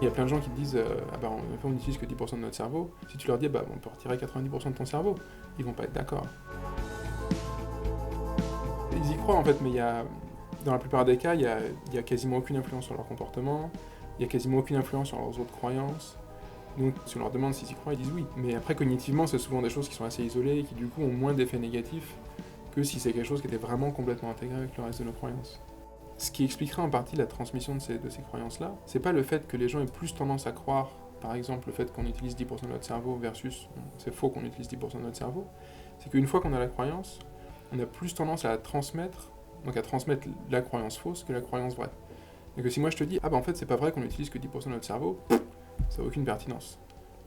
Il y a plein de gens qui te disent ah bah en fait on n'utilise que 10% de notre cerveau. Si tu leur dis bah on peut retirer 90% de ton cerveau, ils vont pas être d'accord. Ils y croient en fait, mais dans la plupart des cas, il y a quasiment aucune influence sur leur comportement, il y a quasiment aucune influence sur leurs autres croyances. Donc si on leur demande s'ils y croient, ils disent oui. Mais après cognitivement, c'est souvent des choses qui sont assez isolées et qui du coup ont moins d'effets négatifs que si c'est quelque chose qui était vraiment complètement intégré avec le reste de nos croyances. Ce qui expliquerait en partie la transmission de ces croyances-là, c'est pas le fait que les gens aient plus tendance à croire, par exemple, le fait qu'on utilise 10% de notre cerveau versus c'est faux qu'on utilise 10% de notre cerveau, c'est qu'une fois qu'on a la croyance, on a plus tendance à la transmettre, donc à transmettre la croyance fausse que la croyance vraie. Et que si moi je te dis, ah bah en fait c'est pas vrai qu'on utilise que 10% de notre cerveau, ça n'a aucune pertinence.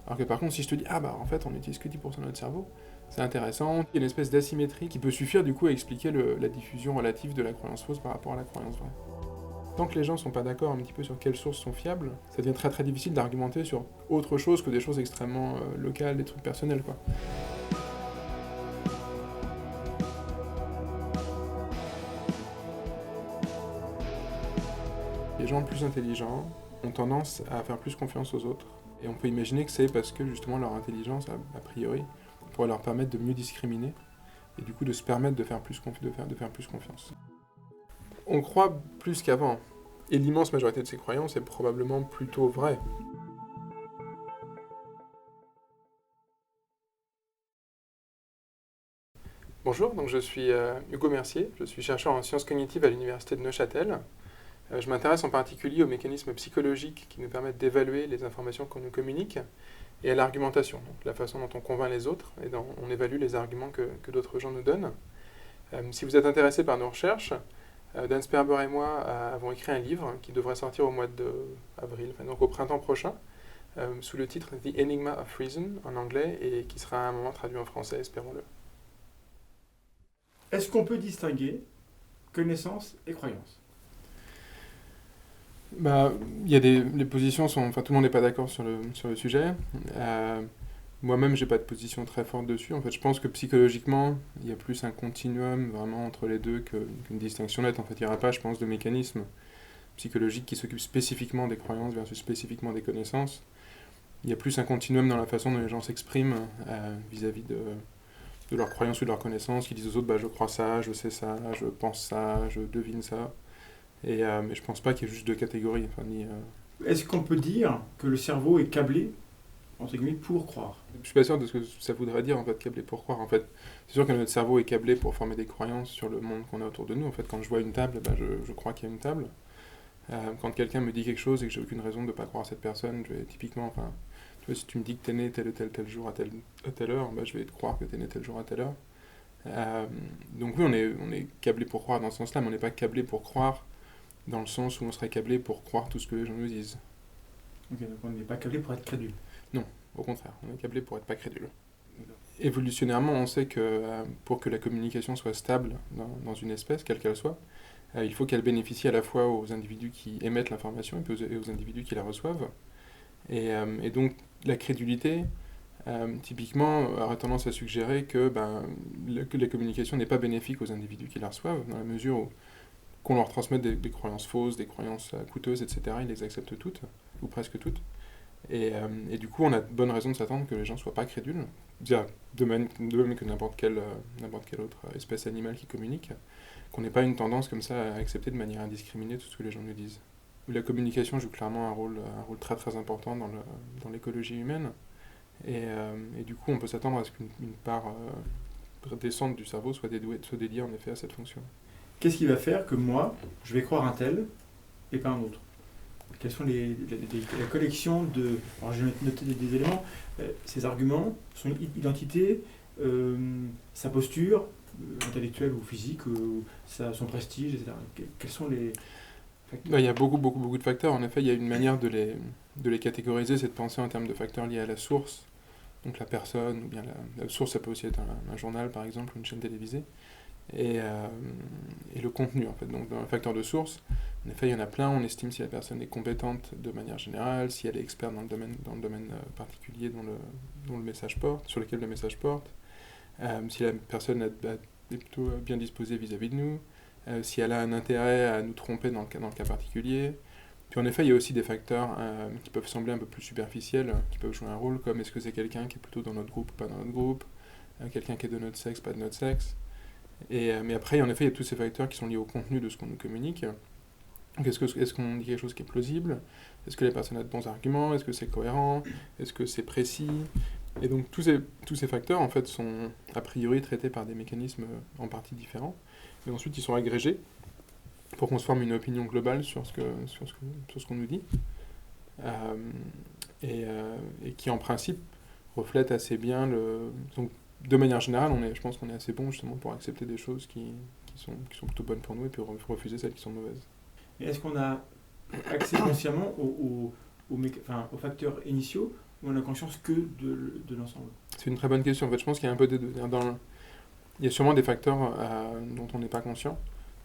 Alors que par contre si je te dis, ah bah en fait on utilise que 10% de notre cerveau, c'est intéressant, il y a une espèce d'asymétrie qui peut suffire du coup à expliquer la diffusion relative de la croyance fausse par rapport à la croyance vraie. Tant que les gens ne sont pas d'accord un petit peu sur quelles sources sont fiables, ça devient très très difficile d'argumenter sur autre chose que des choses extrêmement locales, des trucs personnels quoi. Les gens plus intelligents ont tendance à faire plus confiance aux autres. Et on peut imaginer que c'est parce que justement leur intelligence, a priori, pourrait leur permettre de mieux discriminer et du coup de se permettre de faire plus confiance. On croit plus qu'avant. Et l'immense majorité de ces croyances est probablement plutôt vraie. Bonjour, donc je suis Hugo Mercier, je suis chercheur en sciences cognitives à l'université de Neuchâtel. Je m'intéresse en particulier aux mécanismes psychologiques qui nous permettent d'évaluer les informations qu'on nous communique et à l'argumentation, donc la façon dont on convainc les autres et dont on évalue les arguments que d'autres gens nous donnent. Si vous êtes intéressé par nos recherches, Dan Sperber et moi avons écrit un livre qui devrait sortir au mois d'avril, donc au printemps prochain, sous le titre The Enigma of Reason en anglais et qui sera à un moment traduit en français, espérons-le. Est-ce qu'on peut distinguer connaissance et croyance? Bah, les positions sont, enfin tout le monde n'est pas d'accord sur le sujet. Moi-même, j'ai pas de position très forte dessus. En fait, je pense que psychologiquement, il y a plus un continuum vraiment entre les deux qu'une distinction nette. En fait, il n'y aura pas, je pense, de mécanisme psychologique qui s'occupe spécifiquement des croyances versus spécifiquement des connaissances. Il y a plus un continuum dans la façon dont les gens s'expriment vis-à-vis de leurs croyances ou de leurs connaissances, qui disent aux autres, bah, je crois ça, je sais ça, je pense ça, je devine ça. Mais je pense pas qu'il y ait juste deux catégories. Enfin, Est-ce qu'on peut dire que le cerveau est câblé, entre guillemets, pour croire? Je suis pas sûr de ce que ça voudrait dire en fait câblé pour croire. En fait, c'est sûr que notre cerveau est câblé pour former des croyances sur le monde qu'on a autour de nous. En fait, quand je vois une table, bah, je crois qu'il y a une table. Quand quelqu'un me dit quelque chose et que j'ai aucune raison de ne pas croire cette personne, je vais typiquement, enfin, tu vois, si tu me dis que t'es né tel jour à telle heure, bah, je vais te croire que t'es né tel jour à telle heure. Donc oui, on est câblé pour croire dans ce sens-là, mais on n'est pas câblé pour croire dans le sens où on serait câblé pour croire tout ce que les gens nous disent. Ok, donc on n'est pas câblé pour être crédule. Non, au contraire, on est câblé pour être pas crédule. Évolutionnairement, on sait que pour que la communication soit stable dans une espèce, quelle qu'elle soit, il faut qu'elle bénéficie à la fois aux individus qui émettent l'information et aux individus qui la reçoivent. Et donc la crédulité, typiquement, aurait tendance à suggérer que la communication n'est pas bénéfique aux individus qui la reçoivent, dans la mesure où qu'on leur transmette des croyances fausses, des croyances coûteuses, etc., ils les acceptent toutes, ou presque toutes. Et du coup, on a de bonnes raisons de s'attendre que les gens ne soient pas crédules, de même que n'importe quelle autre espèce animale qui communique, qu'on n'ait pas une tendance comme ça à accepter de manière indiscriminée tout ce que les gens nous disent. La communication joue clairement un rôle très très important dans l'écologie humaine, et du coup, on peut s'attendre à ce qu'une part descente du cerveau soit dédiée en effet à cette fonction. Qu'est-ce qui va faire que moi, je vais croire un tel et pas un autre? Quelles sont la collection de... Alors j'ai noté des éléments. Ses arguments, son identité, sa posture intellectuelle ou physique, son prestige, etc. Quels sont les facteurs? Il y a beaucoup de facteurs. En effet, il y a une manière de les catégoriser, c'est de penser en termes de facteurs liés à la source, donc la personne, ou bien la source, ça peut aussi être un journal par exemple, ou une chaîne télévisée, et le contenu en fait. Donc dans le facteur de source, en effet, il y en a plein. On estime si la personne est compétente de manière générale, si elle est experte dans le domaine particulier dont le message porte, sur lequel le message porte, si la personne est plutôt bien disposée vis-à-vis de nous, si elle a un intérêt à nous tromper dans le cas particulier, Puis en effet, il y a aussi des facteurs qui peuvent sembler un peu plus superficiels, qui peuvent jouer un rôle, comme est-ce que c'est quelqu'un qui est plutôt dans notre groupe ou pas dans notre groupe, quelqu'un qui est de notre sexe, pas de notre sexe. Mais après, en effet, il y a tous ces facteurs qui sont liés au contenu de ce qu'on nous communique. Donc est-ce qu'on dit quelque chose qui est plausible? Est-ce que les personnes ont de bons arguments? Est-ce que c'est cohérent? Est-ce que c'est précis? Et donc tous ces facteurs en fait sont a priori traités par des mécanismes en partie différents. Et ensuite ils sont agrégés pour qu'on se forme une opinion globale sur ce qu'on nous dit. Et qui en principe reflète assez bien donc, de manière générale, je pense qu'on est assez bon justement pour accepter des choses qui sont plutôt bonnes pour nous et puis refuser celles qui sont mauvaises. Et est-ce qu'on a accès consciemment aux facteurs initiaux ou on a conscience que de l'ensemble? C'est une très bonne question. En fait, je pense qu'il y a un peu il y a sûrement des facteurs dont on n'est pas conscient.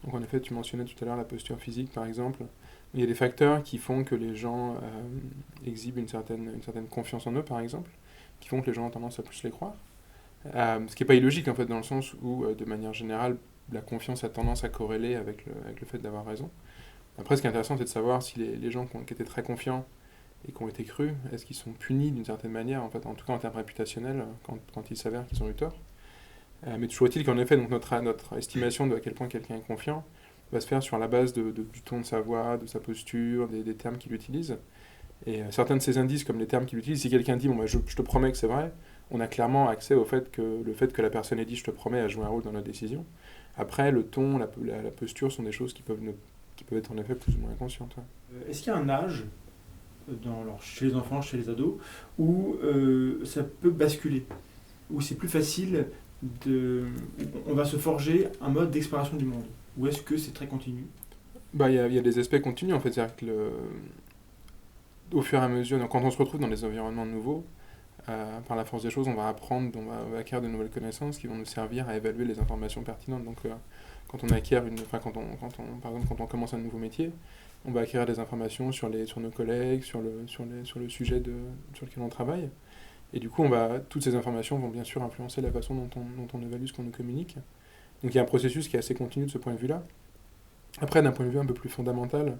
Donc en effet, tu mentionnais tout à l'heure la posture physique par exemple. Il y a des facteurs qui font que les gens exhibent une certaine confiance en eux par exemple, qui font que les gens ont tendance à plus les croire. Ce qui n'est pas illogique en fait dans le sens où de manière générale la confiance a tendance à corréler avec le fait d'avoir raison. Après, ce qui est intéressant, c'est de savoir si les gens qui étaient très confiants et qui ont été crus, est-ce qu'ils sont punis d'une certaine manière, en fait, en tout cas en termes réputationnels, quand il s'avère qu'ils ont eu tort. Mais toujours est-il qu'en effet, donc notre estimation de à quel point quelqu'un est confiant va se faire sur la base du ton de sa voix, de sa posture, des termes qu'il utilise. Et certains de ces indices, comme les termes qu'il utilise, si quelqu'un dit je te promets que c'est vrai, on a clairement accès au fait que la personne ait dit je te promets a joué un rôle dans notre décision. Après, le ton, la posture sont des choses qui peuvent être en effet plus ou moins inconscientes. Ouais. Est-ce qu'il y a un âge, chez les enfants, chez les ados, où ça peut basculer, où c'est plus facile on va se forger un mode d'exploration du monde, ou est-ce que c'est très continu? Il y a des aspects continus en fait, c'est-à-dire que au fur et à mesure, donc quand on se retrouve dans des environnements nouveaux, par la force des choses, on va acquérir de nouvelles connaissances qui vont nous servir à évaluer les informations pertinentes. Donc quand on acquiert quand on commence un nouveau métier, on va acquérir des informations sur nos collègues, sur le sujet sur lequel on travaille. Et du coup, toutes ces informations vont bien sûr influencer la façon dont on évalue ce qu'on nous communique. Donc il y a un processus qui est assez continu de ce point de vue-là. Après, d'un point de vue un peu plus fondamental,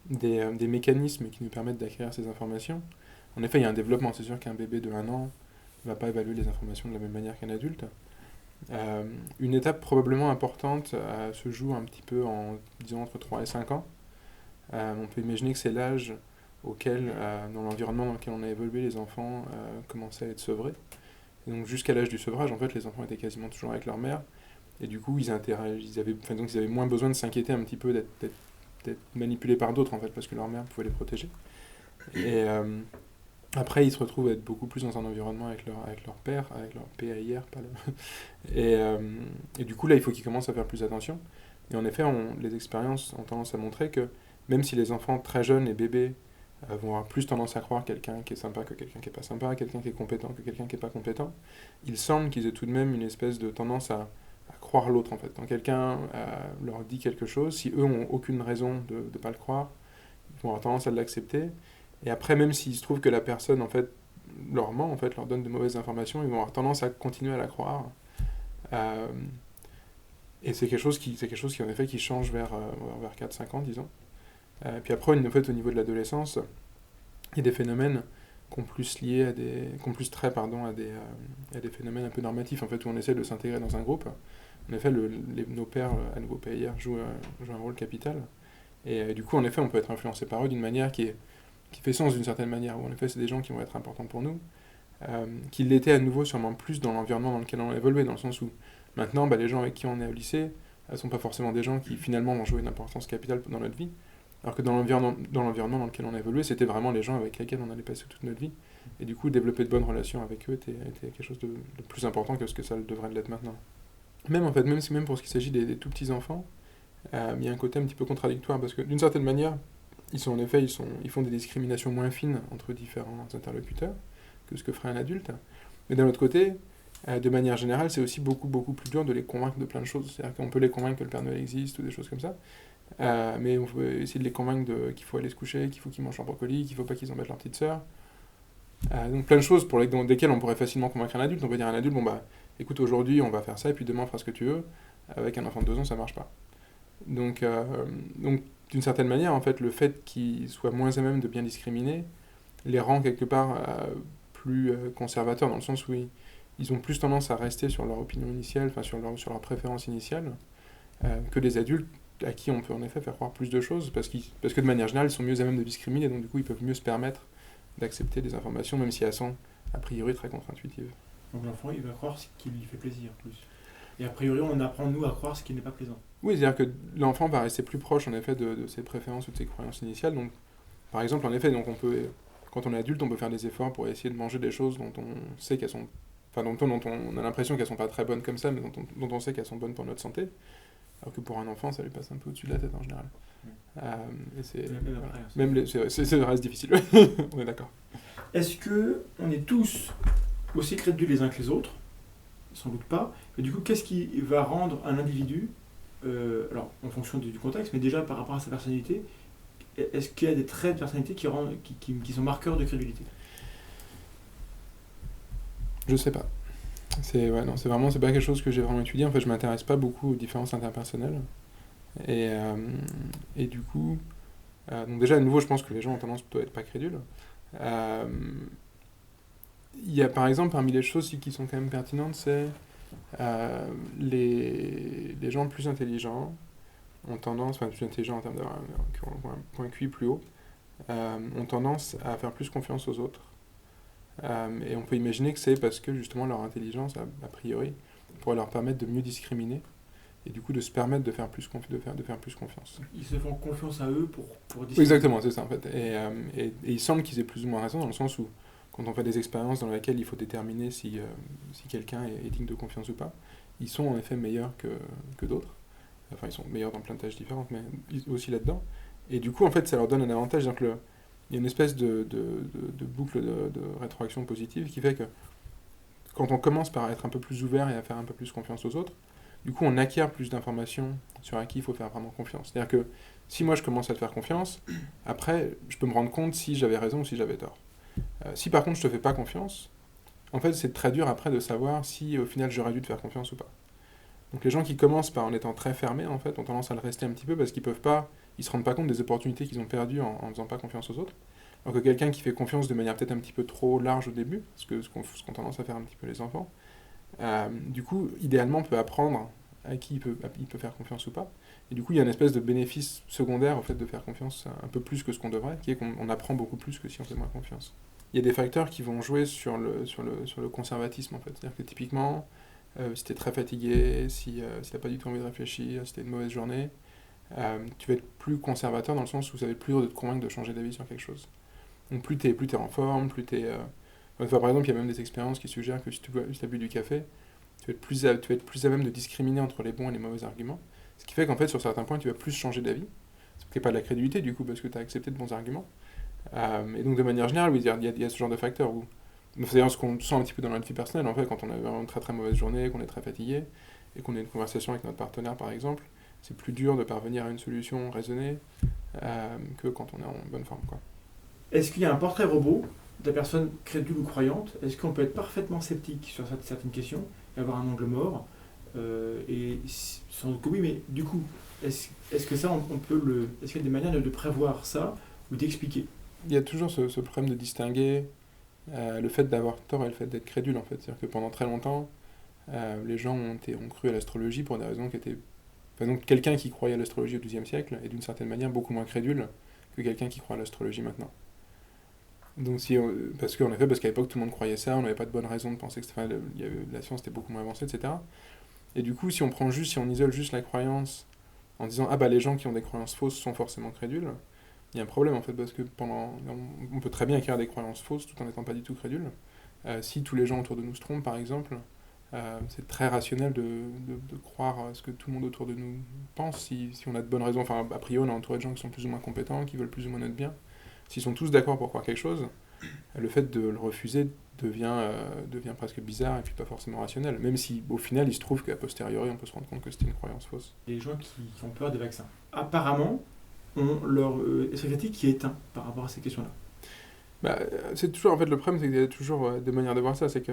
des mécanismes qui nous permettent d'acquérir ces informations. En effet, il y a un développement. C'est sûr qu'un bébé de 1 an ne va pas évaluer les informations de la même manière qu'un adulte. Une étape probablement importante se joue un petit peu entre 3 et 5 ans. On peut imaginer que c'est l'âge auquel, dans l'environnement dans lequel on a évolué, les enfants commençaient à être sevrés. Et donc jusqu'à l'âge du sevrage, en fait, les enfants étaient quasiment toujours avec leur mère. Et du coup, ils avaient moins besoin de s'inquiéter un petit peu d'être manipulés par d'autres, en fait, parce que leur mère pouvait les protéger. Et après, ils se retrouvent à être beaucoup plus dans un environnement avec leur père, avec leur PAIR. Et du coup, là, il faut qu'ils commencent à faire plus attention. Et en effet, les expériences ont tendance à montrer que même si les enfants très jeunes et bébés vont avoir plus tendance à croire quelqu'un qui est sympa que quelqu'un qui n'est pas sympa, quelqu'un qui est compétent que quelqu'un qui n'est pas compétent, il semble qu'ils aient tout de même une espèce de tendance à croire l'autre, en fait. Quand quelqu'un leur dit quelque chose, si eux n'ont aucune raison de ne pas le croire, ils vont avoir tendance à l'accepter. Et après, même s'il se trouve que la personne, en fait, leur ment, en fait, leur donne de mauvaises informations, ils vont avoir tendance à continuer à la croire. Et c'est quelque chose qui, en effet, qui change vers 4-5 ans, disons. Puis après, en fait, au niveau de l'adolescence, il y a des phénomènes qui sont plus trait à des phénomènes un peu normatifs, en fait, où on essaie de s'intégrer dans un groupe. En effet, nos pairs, à nouveau PAIR, jouent un rôle capital. Et du coup, en effet, on peut être influencé par eux d'une manière qui fait sens d'une certaine manière, où en effet, c'est des gens qui vont être importants pour nous, qui l'étaient à nouveau sûrement plus dans l'environnement dans lequel on a évolué, dans le sens où maintenant, les gens avec qui on est au lycée ne sont pas forcément des gens qui finalement vont jouer une importance capitale dans notre vie, alors que dans l'environnement dans lequel on a évolué, c'était vraiment les gens avec lesquels on allait passer toute notre vie. Et du coup, développer de bonnes relations avec eux était quelque chose de plus important que ce que ça devrait l'être maintenant. Même pour ce qui s'agit des tout petits enfants, il y a un côté un petit peu contradictoire, parce que d'une certaine manière, ils font des discriminations moins fines entre différents interlocuteurs que ce que ferait un adulte. Mais d'un autre côté, de manière générale, c'est aussi beaucoup, beaucoup plus dur de les convaincre de plein de choses. C'est-à-dire qu'on peut les convaincre que le Père Noël existe ou des choses comme ça. Mais on peut essayer de les convaincre qu'il faut aller se coucher, qu'il faut qu'ils mangent leur brocoli, qu'il ne faut pas qu'ils embêtent leur petite sœur. Donc plein de choses desquelles on pourrait facilement convaincre un adulte. On peut dire à un adulte, écoute, aujourd'hui on va faire ça, et puis demain on fera ce que tu veux. Avec un enfant de 2 ans, ça ne marche pas. Donc d'une certaine manière, en fait, le fait qu'ils soient moins à même de bien discriminer les rend quelque part plus conservateurs, dans le sens où ils ont plus tendance à rester sur leur opinion initiale, enfin sur leur préférence initiale, que des adultes à qui on peut en effet faire croire plus de choses, parce que de manière générale, ils sont mieux à même de discriminer, donc du coup, ils peuvent mieux se permettre d'accepter des informations, même si elles sont, a priori, très contre-intuitives. Donc l'enfant, il va croire ce qui lui fait plaisir, plus. Et a priori, on apprend, nous, à croire ce qui n'est pas plaisant. Oui, c'est-à-dire que l'enfant va rester plus proche, en effet, de ses préférences ou de ses croyances initiales. Donc, par exemple, en effet, donc quand on est adulte, on peut faire des efforts pour essayer de manger des choses dont on sait qu'elles sont... Enfin, dont on a l'impression qu'elles sont pas très bonnes comme ça, mais dont on sait qu'elles sont bonnes pour notre santé. Alors que pour un enfant, ça lui passe un peu au-dessus de la tête en général. Et c'est... Même c'est reste difficile. On est d'accord. Est-ce que on est tous aussi crédules les uns que les autres? Sans doute pas. Mais du coup, qu'est-ce qui va rendre un individu, alors en fonction du contexte, mais déjà par rapport à sa personnalité, est-ce qu'il y a des traits de personnalité qui sont marqueurs de crédulité? Je sais pas. C'est pas quelque chose que j'ai vraiment étudié. En fait, je m'intéresse pas beaucoup aux différences interpersonnelles. Et du coup, donc déjà, à nouveau, je pense que les gens ont tendance plutôt à être pas crédules. Il y a par exemple, parmi les choses qui sont quand même pertinentes, c'est les gens plus intelligents ont tendance, enfin plus intelligents en termes d'un point QI plus haut, ont tendance à faire plus confiance aux autres. Et on peut imaginer que c'est parce que justement leur intelligence, a priori, pourrait leur permettre de mieux discriminer et du coup de se permettre de faire plus confiance. Ils se font confiance à eux pour discriminer. Oui, exactement, c'est ça en fait. Et il semble qu'ils aient plus ou moins raison dans le sens où quand on fait des expériences dans lesquelles il faut déterminer si quelqu'un est digne de confiance ou pas, ils sont en effet meilleurs que d'autres. Enfin, ils sont meilleurs dans plein de tâches différentes, mais aussi là-dedans. Et du coup, en fait, ça leur donne un avantage. Donc, il y a une espèce de boucle de rétroaction positive qui fait que quand on commence par être un peu plus ouvert et à faire un peu plus confiance aux autres, du coup, on acquiert plus d'informations sur à qui il faut faire vraiment confiance. C'est-à-dire que si moi, je commence à te faire confiance, après, je peux me rendre compte si j'avais raison ou si j'avais tort. Si par contre, je te fais pas confiance, en fait, c'est très dur après de savoir si au final, j'aurais dû te faire confiance ou pas. Donc les gens qui commencent par en étant très fermés, en fait, ont tendance à le rester un petit peu parce qu'ils se rendent pas compte des opportunités qu'ils ont perdues en faisant pas confiance aux autres. Alors que quelqu'un qui fait confiance de manière peut-être un petit peu trop large au début, ce qu'ont tendance à faire un petit peu les enfants, du coup, idéalement, peut apprendre à qui il peut faire confiance ou pas. Et du coup, il y a une espèce de bénéfice secondaire au fait de faire confiance un peu plus que ce qu'on devrait, qui est qu'on apprend beaucoup plus que si on fait moins confiance. Il y a des facteurs qui vont jouer sur le conservatisme, en fait. C'est-à-dire que typiquement, si t'es très fatigué, si t'as pas du tout envie de réfléchir, si t'as une mauvaise journée, tu vas être plus conservateur dans le sens où ça va être plus dur de te convaincre de changer d'avis sur quelque chose. Donc plus t'es en forme, plus t'es... Enfin, par exemple, il y a même des expériences qui suggèrent que si tu as bu du café, tu vas être plus à même de discriminer entre les bons et les mauvais arguments. Ce qui fait qu'en fait, sur certains points, tu vas plus changer d'avis. Ce qui n'est pas de la crédulité, du coup, parce que tu as accepté de bons arguments. Et donc, de manière générale, oui, il y a ce genre de facteurs où... C'est d'ailleurs ce qu'on sent un petit peu dans notre vie personnelle, en fait, quand on a vraiment une très très mauvaise journée, qu'on est très fatigué, et qu'on a une conversation avec notre partenaire, par exemple, c'est plus dur de parvenir à une solution raisonnée que quand on est en bonne forme, quoi. Est-ce qu'il y a un portrait robot de la personne crédule ou croyante? Est-ce qu'on peut être parfaitement sceptique sur certaines questions et avoir un angle mort? Sans doute que oui, mais du coup, est-ce que ça, est-ce qu'il y a des manières de prévoir ça ou d'expliquer? Il y a toujours ce problème de distinguer le fait d'avoir tort et le fait d'être crédule, en fait. C'est-à-dire que pendant très longtemps, les gens ont cru à l'astrologie pour des raisons qui étaient... Enfin, donc, quelqu'un qui croyait à l'astrologie au XIIe siècle est d'une certaine manière beaucoup moins crédule que quelqu'un qui croit à l'astrologie maintenant. Donc parce qu'à l'époque tout le monde croyait ça, on n'avait pas de bonne raison de penser que la science était beaucoup moins avancée, etc. Et du coup, si on isole juste la croyance en disant ah bah les gens qui ont des croyances fausses sont forcément crédules, il y a un problème en fait parce que on peut très bien acquérir des croyances fausses tout en n'étant pas du tout crédule. Si tous les gens autour de nous se trompent par exemple, c'est très rationnel de croire à ce que tout le monde autour de nous pense si on a de bonnes raisons. Enfin, a priori, on est entouré de gens qui sont plus ou moins compétents, qui veulent plus ou moins notre bien. S'ils sont tous d'accord pour croire quelque chose, le fait de le refuser devient presque bizarre et puis pas forcément rationnel. Même si, au final, il se trouve qu'à posteriori, on peut se rendre compte que c'était une croyance fausse. Les gens qui ont peur des vaccins, apparemment, ont leur esprit critique qui est éteint par rapport à ces questions-là. Bah, c'est toujours, en fait, le problème, c'est qu'il y a toujours deux manières de voir ça. C'est que,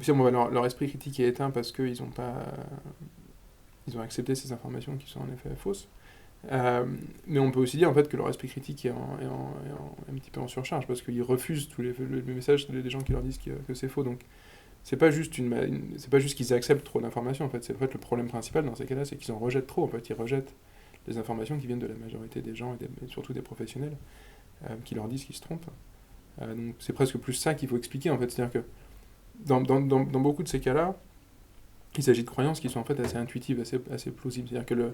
puis, leur esprit critique est éteint parce qu'ils ont accepté ces informations qui sont en effet fausses. Mais on peut aussi dire en fait que leur esprit critique est un petit peu en surcharge parce qu'ils refusent tous les messages des gens qui leur disent que c'est faux. Donc c'est pas juste c'est pas juste qu'ils acceptent trop d'informations en fait. C'est en fait le problème principal dans ces cas-là, c'est qu'ils en rejettent trop. En fait, ils rejettent les informations qui viennent de la majorité des gens et surtout des professionnels qui leur disent qu'ils se trompent. Donc c'est presque plus ça qu'il faut expliquer en fait. C'est-à-dire que dans beaucoup de ces cas-là, il s'agit de croyances qui sont en fait assez intuitives, assez plausibles. C'est-à-dire que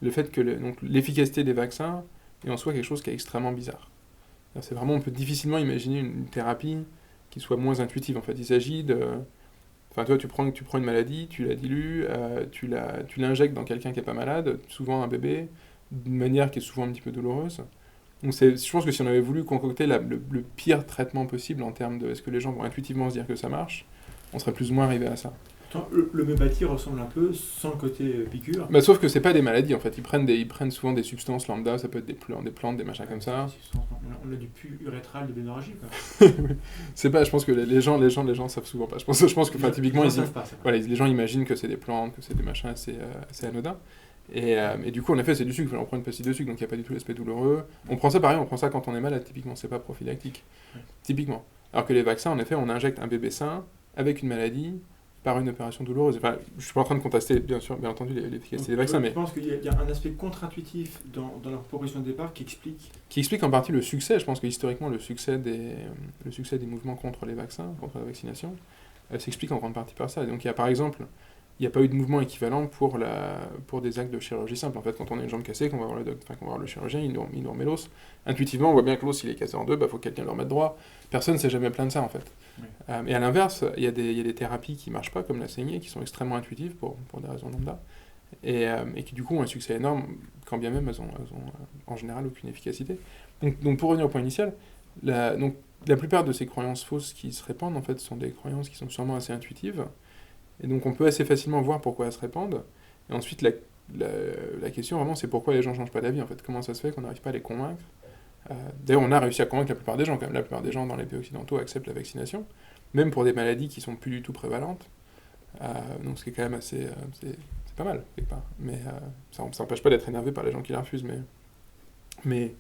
le fait que donc, l'efficacité des vaccins est en soi quelque chose qui est extrêmement bizarre. C'est vraiment, on peut difficilement imaginer une thérapie qui soit moins intuitive. En fait, il s'agit de... Enfin, toi, tu prends une maladie, tu la dilues, tu l'injectes dans quelqu'un qui n'est pas malade, souvent un bébé, d'une manière qui est souvent un petit peu douloureuse. Donc je pense que si on avait voulu concocter le pire traitement possible en termes de est-ce que les gens vont intuitivement se dire que ça marche, on serait plus ou moins arrivé à ça. L'homéopathie ressemble un peu, sans le côté piqûre. Bah, sauf que c'est pas des maladies en fait, ils prennent souvent des substances lambda, ça peut être des plantes, des machins comme ça. On a du pus urétral de bénorragie quoi. C'est pas, je pense que les gens savent souvent pas. Je pense que typiquement les gens imaginent que c'est des plantes, que c'est des machins assez anodins. Et du coup, en effet, c'est du sucre. On prend une pastille de sucre, donc il n'y a pas du tout l'aspect douloureux. On prend ça pareil, on prend ça quand on est malade, typiquement. C'est pas prophylactique. Ouais. Typiquement. Alors que les vaccins, en effet, on injecte un bébé sain avec une maladie par une opération douloureuse. Enfin, je suis pas en train de contester, bien entendu, l'efficacité des vaccins, mais... Je pense qu'il y a un aspect contre-intuitif dans leur proposition de départ qui explique en partie le succès. Je pense que historiquement, le succès des mouvements contre les vaccins, contre la vaccination, s'explique en grande partie par ça. Et donc, il y a par exemple... Il n'y a pas eu de mouvement équivalent pour des actes de chirurgie simple. En fait, quand on a une jambe cassée, qu'on va voir le chirurgien, il nous remet l'os. Intuitivement, on voit bien que l'os, il est cassé en deux, faut que quelqu'un le remette droit. Personne ne s'est jamais plaint de ça, en fait. Oui. Et à l'inverse, il y a des thérapies qui ne marchent pas, comme la saignée, qui sont extrêmement intuitives pour des raisons lambda, et qui du coup ont un succès énorme, quand bien même elles ont en général aucune efficacité. Donc pour revenir au point initial, la plupart de ces croyances fausses qui se répandent, en fait, sont des croyances qui sont sûrement assez intuitives. Et donc on peut assez facilement voir pourquoi elles se répandent. Et ensuite, la question vraiment, c'est pourquoi les gens ne changent pas d'avis. En fait, comment ça se fait qu'on n'arrive pas à les convaincre. D'ailleurs, on a réussi à convaincre la plupart des gens. Quand même, la plupart des gens dans les pays occidentaux acceptent la vaccination, même pour des maladies qui sont plus du tout prévalentes. Donc ce qui est quand même assez... c'est pas mal, quelque part. Mais ça n'empêche pas d'être énervé par les gens qui la refusent. Mais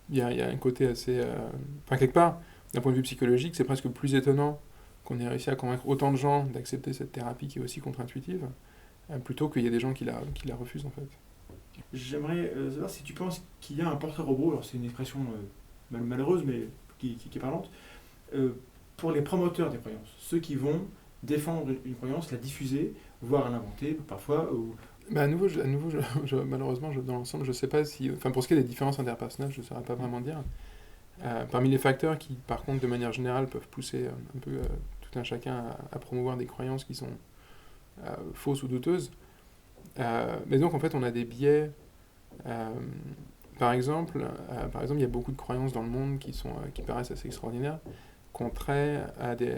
il y a un côté assez... Enfin, quelque part, d'un point de vue psychologique, c'est presque plus étonnant qu'on ait réussi à convaincre autant de gens d'accepter cette thérapie qui est aussi contre-intuitive, plutôt qu'il y a des gens qui la refusent en fait. J'aimerais savoir si tu penses qu'il y a un portrait robot, alors c'est une expression malheureuse mais qui est parlante, pour les promoteurs des croyances, ceux qui vont défendre une croyance, la diffuser, voire l'inventer parfois. À nouveau, malheureusement, dans l'ensemble, je ne sais pas si... Enfin, pour ce qui est des différences interpersonnelles, je ne saurais pas vraiment dire. Parmi les facteurs qui, par contre, de manière générale, peuvent pousser un peu tout un chacun à promouvoir des croyances qui sont fausses ou douteuses. Mais donc, en fait, on a des biais. Par exemple, il y a beaucoup de croyances dans le monde qui paraissent assez extraordinaires, qu'on trait à des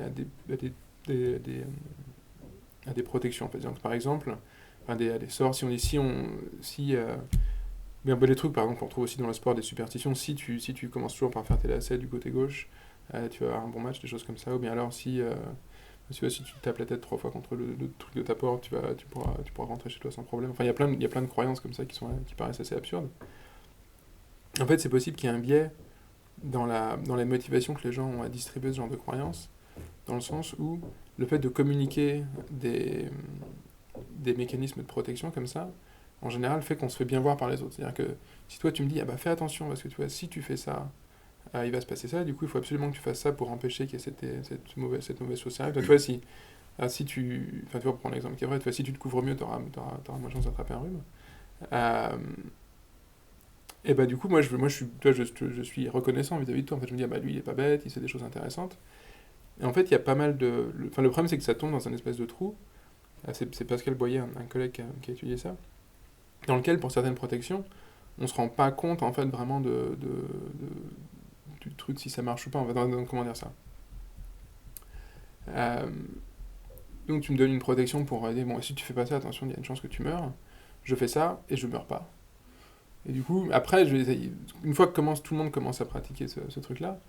protections. Donc, par exemple, à des sorts. Si on dit mais les trucs, par exemple, on trouve aussi dans le sport des superstitions. Si tu commences toujours par faire tes lacets du côté gauche, tu vas avoir un bon match, des choses comme ça. Ou bien alors, si tu tapes la tête 3 fois contre le truc de ta porte, tu pourras rentrer chez toi sans problème. Enfin, il y a plein de croyances comme ça qui paraissent assez absurdes. En fait, c'est possible qu'il y ait un biais dans la motivation que les gens ont à distribuer ce genre de croyances, dans le sens où le fait de communiquer des mécanismes de protection comme ça, en général, fait qu'on se fait bien voir par les autres. C'est-à-dire que si toi tu me dis, fais attention, parce que tu vois, si tu fais ça, il va se passer ça, du coup il faut absolument que tu fasses ça pour empêcher qu'il y ait cette mauvaise chose qui arrive. Donc, tu vois, tu vois, pour prendre l'exemple qui est vrai, si tu te couvres mieux, tu auras moins de chance d'attraper un rhume. Et du coup, moi je suis reconnaissant vis-à-vis de toi. En fait, je me dis, lui il est pas bête, il sait des choses intéressantes. Et en fait, il y a pas mal de... le problème, c'est que ça tombe dans un espèce de trou. C'est Pascal Boyer, un collègue qui a étudié ça, dans lequel, pour certaines protections, on se rend pas compte, en fait, vraiment du truc, si ça marche ou pas. Comment dire ça Donc, tu me donnes une protection pour dire, si tu fais pas ça, attention, il y a une chance que tu meurs. Je fais ça, et je meurs pas. Et du coup, après, une fois que tout le monde commence à pratiquer ce truc-là,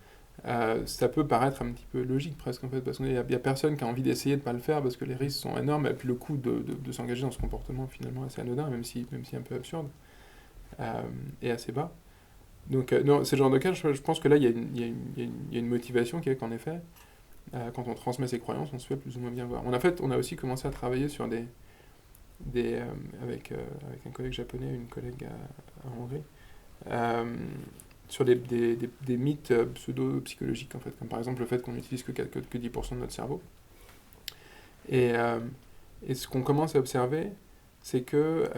ça peut paraître un petit peu logique presque en fait, parce qu'il y a personne qui a envie d'essayer de pas le faire parce que les risques sont énormes et puis le coût de s'engager dans ce comportement finalement assez anodin, même si un peu absurde. est assez bas. Donc, non, c'est le genre de cas, je pense que là, il y a une motivation qui est qu'en effet, quand on transmet ses croyances, on se fait plus ou moins bien voir. On a aussi commencé à travailler sur avec un collègue japonais, une collègue en Hongrie, sur des mythes pseudo-psychologiques, en fait, comme par exemple le fait qu'on n'utilise que 10% de notre cerveau. Et ce qu'on commence à observer, c'est que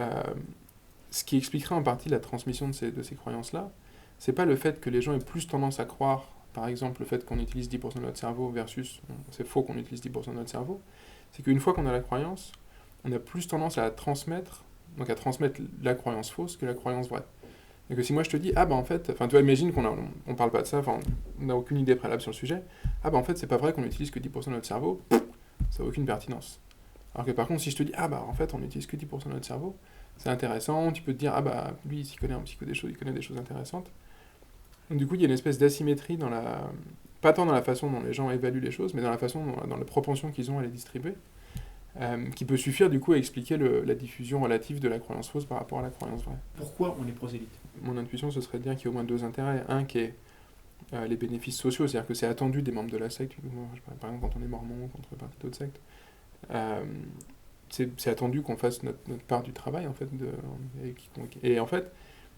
ce qui expliquerait en partie la transmission de ces croyances-là, c'est pas le fait que les gens aient plus tendance à croire, par exemple, le fait qu'on utilise 10% de notre cerveau versus c'est faux qu'on utilise 10% de notre cerveau, c'est qu'une fois qu'on a la croyance, on a plus tendance à la transmettre, donc à transmettre la croyance fausse que la croyance vraie. Et que si moi je te dis, ah bah en fait, enfin tu vois, imagine on parle pas de ça, enfin on n'a aucune idée préalable sur le sujet, ah bah en fait c'est pas vrai qu'on utilise que 10% de notre cerveau, ça n'a aucune pertinence. Alors que par contre, si je te dis, ah bah en fait on n'utilise que 10% de notre cerveau, c'est intéressant, tu peux te dire, ah bah lui il connaît un petit peu des choses, il connaît des choses intéressantes. Donc du coup il y a une espèce d'asymétrie pas tant dans la façon dont les gens évaluent les choses, mais dans la façon, dans la propension qu'ils ont à les distribuer, qui peut suffire du coup à expliquer la diffusion relative de la croyance fausse par rapport à la croyance vraie. Pourquoi on est prosélyte ? Mon intuition, ce serait de dire qu'il y a au moins deux intérêts. Un qui est les bénéfices sociaux, c'est-à-dire que c'est attendu des membres de la secte. Par exemple, quand on est mormon, quand on fait partie d'autres sectes, c'est attendu qu'on fasse notre part du travail, en fait. Et en fait,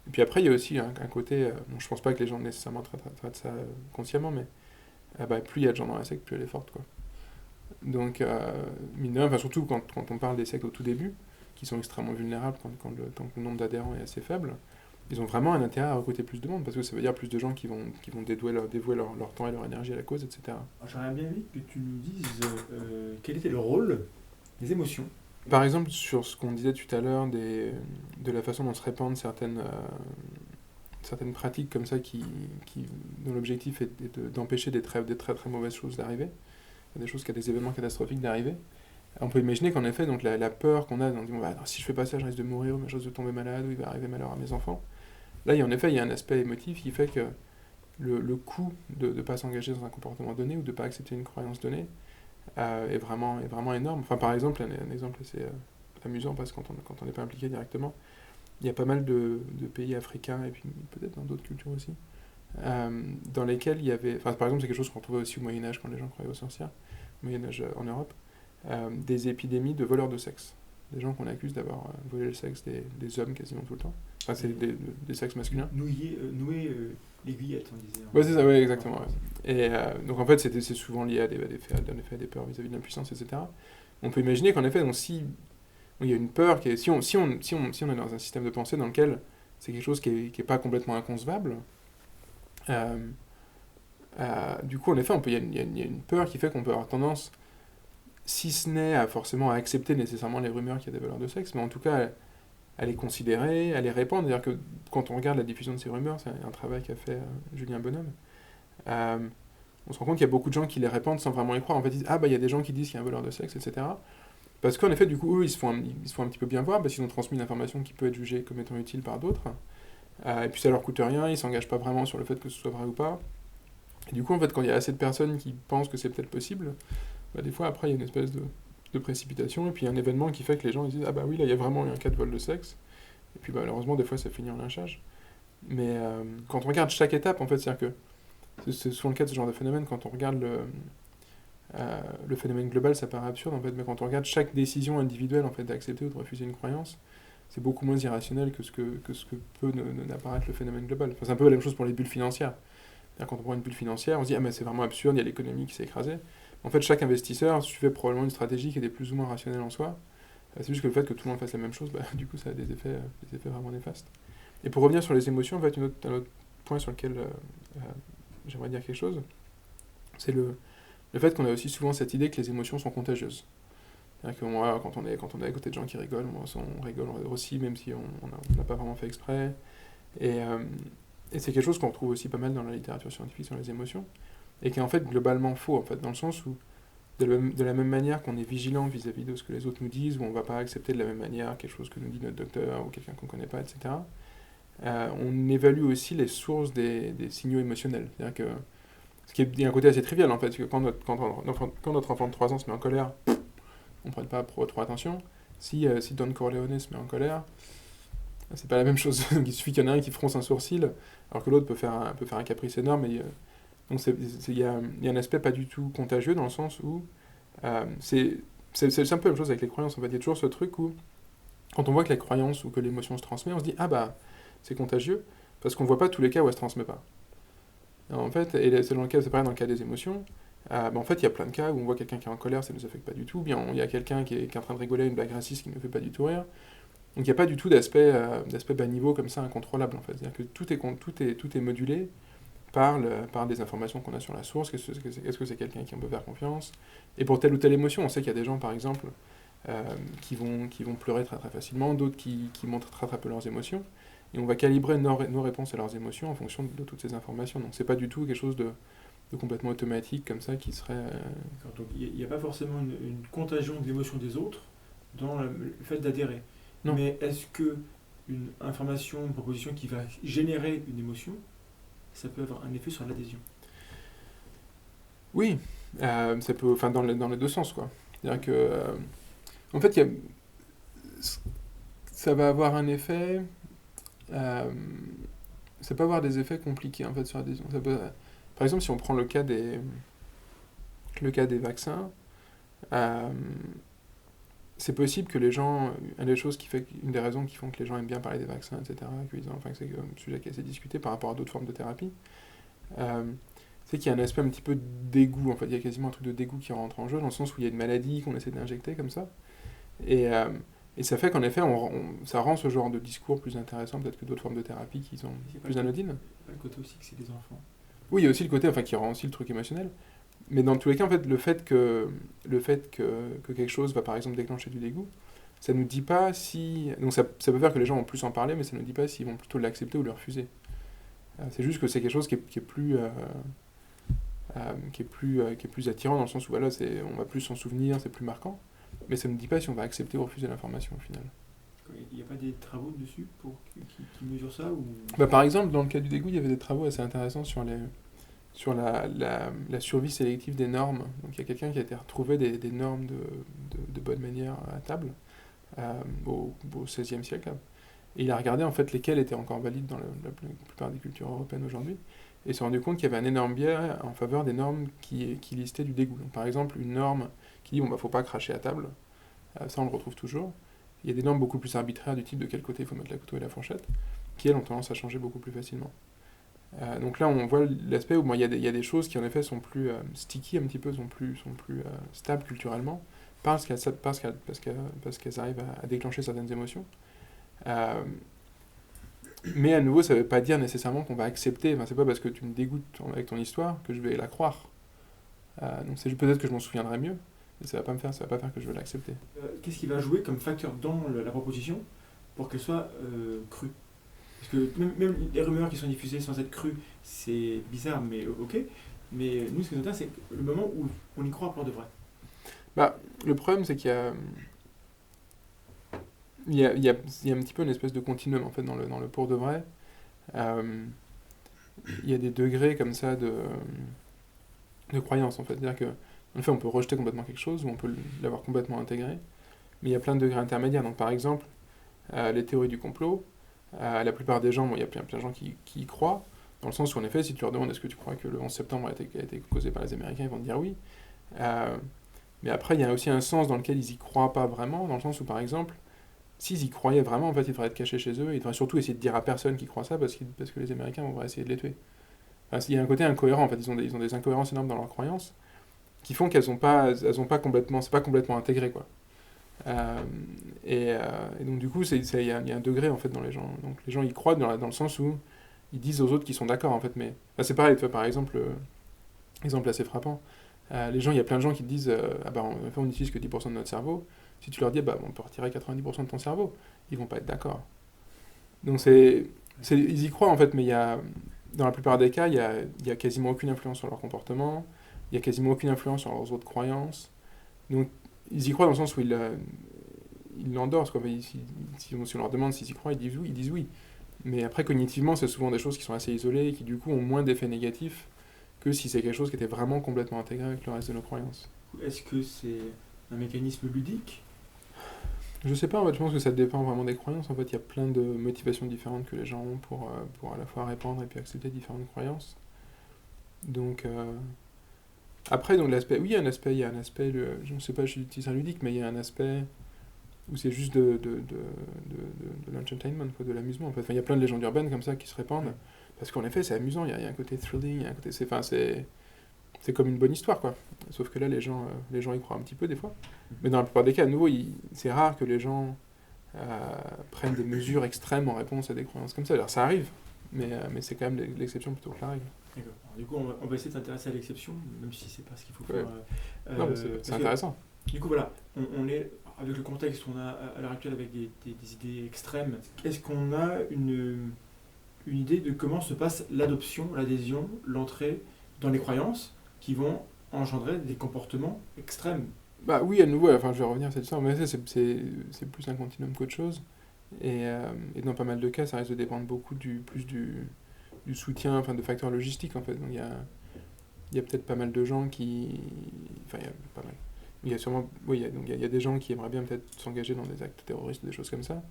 et puis après, il y a aussi un côté, bon, je pense pas que les gens nécessairement traitent ça consciemment, mais plus il y a de gens dans la secte, plus elle est forte, quoi. Donc, mine de rien, surtout quand on parle des sectes au tout début, qui sont extrêmement vulnérables quand le nombre d'adhérents est assez faible, ils ont vraiment un intérêt à recruter plus de monde, parce que ça veut dire plus de gens qui vont dévouer leur temps et leur énergie à la cause, etc. J'aimerais bien vite que tu nous dises quel était le rôle des émotions. Par exemple, sur ce qu'on disait tout à l'heure, de la façon dont se répandent certaines pratiques comme ça dont l'objectif est d'empêcher des très très mauvaises choses d'arriver, des événements catastrophiques d'arriver. On peut imaginer qu'en effet, donc la peur qu'on a, on dit, si je fais pas ça, je risque de mourir, ou je risque de tomber malade, ou il va arriver malheur à mes enfants. Là, il y a un aspect émotif qui fait que le coût de ne pas s'engager dans un comportement donné ou de ne pas accepter une croyance donnée est vraiment énorme. Enfin, par exemple, un exemple assez amusant, parce que quand on n'est pas impliqué directement, il y a pas mal de pays africains, et puis peut-être dans d'autres cultures aussi, dans lesquels il y avait... Enfin, par exemple, c'est quelque chose qu'on trouvait aussi au Moyen-Âge, quand les gens croyaient aux sorcières, au Moyen-Âge en Europe, des épidémies de voleurs de sexe. Des gens qu'on accuse d'avoir volé le sexe des hommes quasiment tout le temps. Enfin, c'est des sexes masculins. Nouer l'aiguillette, on disait. Ouais, c'est ça, ouais, exactement. Ouais. Et donc en fait, c'est souvent lié à des peurs vis-à-vis de l'impuissance, etc. On peut imaginer qu'en effet, donc, si il y a une peur, si on est dans un système de pensée dans lequel c'est quelque chose qui est pas complètement inconcevable, du coup, en effet, il y a une peur qui fait qu'on peut avoir tendance, si ce n'est forcément à accepter nécessairement les rumeurs qu'il y a des voleurs de sexe, mais en tout cas à les considérer, à les répandre. C'est-à-dire que quand on regarde la diffusion de ces rumeurs, c'est un travail qu'a fait Julien Bonhomme, on se rend compte qu'il y a beaucoup de gens qui les répandent sans vraiment y croire. En fait, ils disent, il y a des gens qui disent qu'il y a un voleur de sexe, etc. Parce qu'en effet, du coup, eux, ils se font un petit peu bien voir, parce qu'ils ont transmis une information qui peut être jugée comme étant utile par d'autres. Et puis ça leur coûte rien, ils s'engagent pas vraiment sur le fait que ce soit vrai ou pas. Et du coup, en fait, quand il y a assez de personnes qui pensent que c'est peut-être possible, des fois, après, il y a une espèce de précipitation, et puis il y a un événement qui fait que les gens ils disent, oui, là, il y a vraiment eu un cas de vol de sexe. Et puis, malheureusement, des fois, ça finit en lynchage. Mais quand on regarde chaque étape, en fait, c'est-à-dire que c'est souvent le cas de ce genre de phénomène, quand on regarde le phénomène global, ça paraît absurde, en fait, mais quand on regarde chaque décision individuelle, en fait, d'accepter ou de refuser une croyance, c'est beaucoup moins irrationnel que ce que peut n'apparaître le phénomène global. Enfin, c'est un peu la même chose pour les bulles financières. Quand on prend une bulle financière, on se dit, mais c'est vraiment absurde, il y a l'économie qui s'est écrasée. En fait, chaque investisseur suivait probablement une stratégie qui était plus ou moins rationnelle en soi. C'est juste que le fait que tout le monde fasse la même chose, du coup, ça a des effets vraiment néfastes. Et pour revenir sur les émotions, en fait, un autre point sur lequel j'aimerais dire quelque chose, c'est le fait qu'on a aussi souvent cette idée que les émotions sont contagieuses. C'est-à-dire que moi, quand on est à côté de gens qui rigolent, on rigole aussi, même si on n'a pas vraiment fait exprès. Et c'est quelque chose qu'on retrouve aussi pas mal dans la littérature scientifique sur les émotions, et qui est en fait globalement faux, en fait, dans le sens où, de la même manière qu'on est vigilant vis-à-vis de ce que les autres nous disent, où on ne va pas accepter de la même manière quelque chose que nous dit notre docteur ou quelqu'un qu'on ne connaît pas, etc., on évalue aussi les sources des signaux émotionnels. C'est-à-dire que, il y a un côté assez trivial, en fait, que quand notre enfant de 3 ans se met en colère, on ne prête pas trop attention. Si Don Corleone se met en colère, C'est pas la même chose. Il suffit qu'il y en ait un qui fronce un sourcil, alors que l'autre peut faire un caprice énorme. Donc il y a un aspect pas du tout contagieux dans le sens où c'est un peu la même chose avec les croyances. En fait, il y a toujours ce truc où, quand on voit que la croyance ou que l'émotion se transmet, on se dit ah bah c'est contagieux, parce qu'on voit pas tous les cas où elle se transmet pas. Alors, en fait, et c'est pareil dans le cas des émotions. En fait, il y a plein de cas où on voit quelqu'un qui est en colère, ça ne nous affecte pas du tout. Bien, il y a quelqu'un qui est en train de rigoler à une blague raciste qui ne nous fait pas du tout rire. Donc il n'y a pas du tout d'aspect bas niveau comme ça incontrôlable en fait. C'est-à-dire que tout est modulé par des informations qu'on a sur la source. Est-ce que c'est quelqu'un qui on peut faire confiance? Et pour telle ou telle émotion, on sait qu'il y a des gens par exemple qui vont pleurer très très facilement, d'autres qui montrent très très peu leurs émotions. Et on va calibrer nos réponses à leurs émotions en fonction de toutes ces informations. Donc c'est pas du tout quelque chose de complètement automatique comme ça qui serait... D'accord, donc il n'y a pas forcément une contagion de l'émotion des autres dans le fait d'adhérer. Non. Mais est-ce que une information, une proposition qui va générer une émotion, ça peut avoir un effet sur l'adhésion? Oui, ça peut, enfin dans les deux sens quoi. C'est-à-dire que, en fait, ça va avoir un effet, ça peut avoir des effets compliqués en fait sur l'adhésion. Par exemple, si on prend le cas des vaccins, euh, c'est possible que les gens, une des raisons qui font que les gens aiment bien parler des vaccins, etc., enfin, que c'est un sujet qui est assez discuté par rapport à d'autres formes de thérapie, c'est qu'il y a un aspect un petit peu de dégoût, en fait, il y a quasiment un truc de dégoût qui rentre en jeu, dans le sens où il y a une maladie qu'on essaie d'injecter comme ça, et ça fait qu'en effet, ça rend ce genre de discours plus intéressant, peut-être que d'autres formes de thérapie qui sont plus anodines. Il y a le côté aussi que c'est des enfants. Oui, il y a aussi le côté, enfin, qui rend aussi le truc émotionnel. Mais dans tous les cas, en fait, le fait que quelque chose va par exemple déclencher du dégoût, ça nous dit pas si... Donc ça peut faire que les gens vont plus en parler, mais ça ne nous dit pas s'ils vont plutôt l'accepter ou le refuser. C'est juste que c'est quelque chose qui est plus attirant dans le sens où voilà, on va plus s'en souvenir, c'est plus marquant. Mais ça ne nous dit pas si on va accepter ou refuser l'information au final. Il n'y a pas des travaux dessus qui mesurent ça ou... Par exemple, dans le cas du dégoût, il y avait des travaux assez intéressants sur la survie sélective des normes. Donc il y a quelqu'un qui a été retrouvé des normes de bonne manière à table au XVIe siècle. Et il a regardé en fait lesquelles étaient encore valides dans la plupart des cultures européennes aujourd'hui. Et s'est rendu compte qu'il y avait un énorme biais en faveur des normes qui listaient du dégoût. Donc, par exemple, une norme qui dit faut pas cracher à table, ça on le retrouve toujours. Il y a des normes beaucoup plus arbitraires du type de quel côté il faut mettre la couteau et la fourchette, qui elles ont tendance à changer beaucoup plus facilement. Donc là, on voit l'aspect où il y a des choses qui en effet sont plus sticky un petit peu, sont plus stables culturellement, parce qu'elles arrivent à déclencher certaines émotions. Mais à nouveau, ça ne veut pas dire nécessairement qu'on va accepter. Enfin, c'est pas parce que tu me dégoûtes avec ton histoire que je vais la croire. Donc peut-être que je m'en souviendrai mieux, mais ça va pas faire que je vais l'accepter. Qu'est-ce qui va jouer comme facteur dans la proposition pour qu'elle soit crue? Parce que même les rumeurs qui sont diffusées sans être crues, c'est bizarre, mais ok. Mais nous, ce qui nous intéresse, c'est le moment où on y croit pour de vrai. Le problème, c'est qu'il y a un petit peu une espèce de continuum en fait dans le pour de vrai. Il y a des degrés comme ça de croyance en fait. C'est-à-dire que en fait, on peut rejeter complètement quelque chose ou on peut l'avoir complètement intégré, mais il y a plein de degrés intermédiaires. Donc par exemple, les théories du complot, la plupart des gens, il y a plein de gens qui y croient, dans le sens où en effet, si tu leur demandes est-ce que tu crois que le 11 septembre a été causé par les Américains, ils vont te dire oui. Mais après, il y a aussi un sens dans lequel ils y croient pas vraiment, dans le sens où par exemple, s'ils y croyaient vraiment, en fait, ils devraient être cachés chez eux, ils devraient surtout essayer de dire à personne qu'ils croient ça, parce que les Américains vont essayer de les tuer. Enfin, il y a un côté incohérent, en fait, ils ont des incohérences énormes dans leurs croyances, qui font qu'elles sont pas complètement, c'est pas complètement intégré, quoi. Et donc du coup, il y a un degré, en fait, dans les gens. Donc les gens y croient dans le sens où ils disent aux autres qu'ils sont d'accord, en fait, mais... Enfin, c'est pareil, par exemple, exemple assez frappant, les gens, il y a plein de gens qui te disent en fait, on n'utilise que 10% de notre cerveau. Si tu leur dis on peut retirer 90% de ton cerveau, ils vont pas être d'accord. Donc ils y croient en fait, mais dans la plupart des cas, il y a quasiment aucune influence sur leur comportement, il y a quasiment aucune influence sur leurs autres croyances. Donc ils y croient dans le sens où ils l'endorsent, quoi. Si on leur demande s'ils y croient, ils disent oui. Mais après, cognitivement, c'est souvent des choses qui sont assez isolées et qui du coup ont moins d'effets négatifs que si c'est quelque chose qui était vraiment complètement intégré avec le reste de nos croyances. Est-ce que c'est un mécanisme ludique? Je sais pas, en fait, je pense que ça dépend vraiment des croyances. En fait, il y a plein de motivations différentes que les gens ont pour à la fois répandre et puis accepter différentes croyances. Donc, après, donc l'aspect, oui, il y a un aspect, je ne sais pas, j'utilise un ludique, mais il y a un aspect où c'est juste de l'entertainment, quoi, de l'amusement. En fait. Enfin, il y a plein de légendes urbaines comme ça qui se répandent, parce qu'en effet, c'est amusant, il y a un côté thrilling, il y a un côté, c'est comme une bonne histoire, quoi. Sauf que là, les gens y croient un petit peu des fois. Mais dans la plupart des cas, à nouveau, c'est rare que les gens prennent des mesures extrêmes en réponse à des croyances comme ça. Alors ça arrive, mais c'est quand même l'exception plutôt que la règle. D'accord. Alors, du coup, on va essayer de s'intéresser à l'exception, même si c'est pas ce qu'il faut Ouais. faire. Non, mais c'est intéressant. Du coup, voilà, on est, avec le contexte qu'on a à l'heure actuelle avec des idées extrêmes, est-ce qu'on a une idée de comment se passe l'adoption, l'adhésion, l'entrée dans les croyances qui vont engendrer des comportements extrêmes? Bah oui, à nouveau, enfin, je vais revenir à cette histoire, mais c'est plus un continuum qu'autre chose. Et dans pas mal de cas, ça risque de dépendre beaucoup du soutien, enfin, de facteurs logistiques, en fait. Donc il y a peut-être pas mal de gens qui... Enfin, il y a pas mal. Il y a sûrement... Oui, il y a des gens qui aimeraient bien peut-être s'engager dans des actes terroristes, des choses comme ça.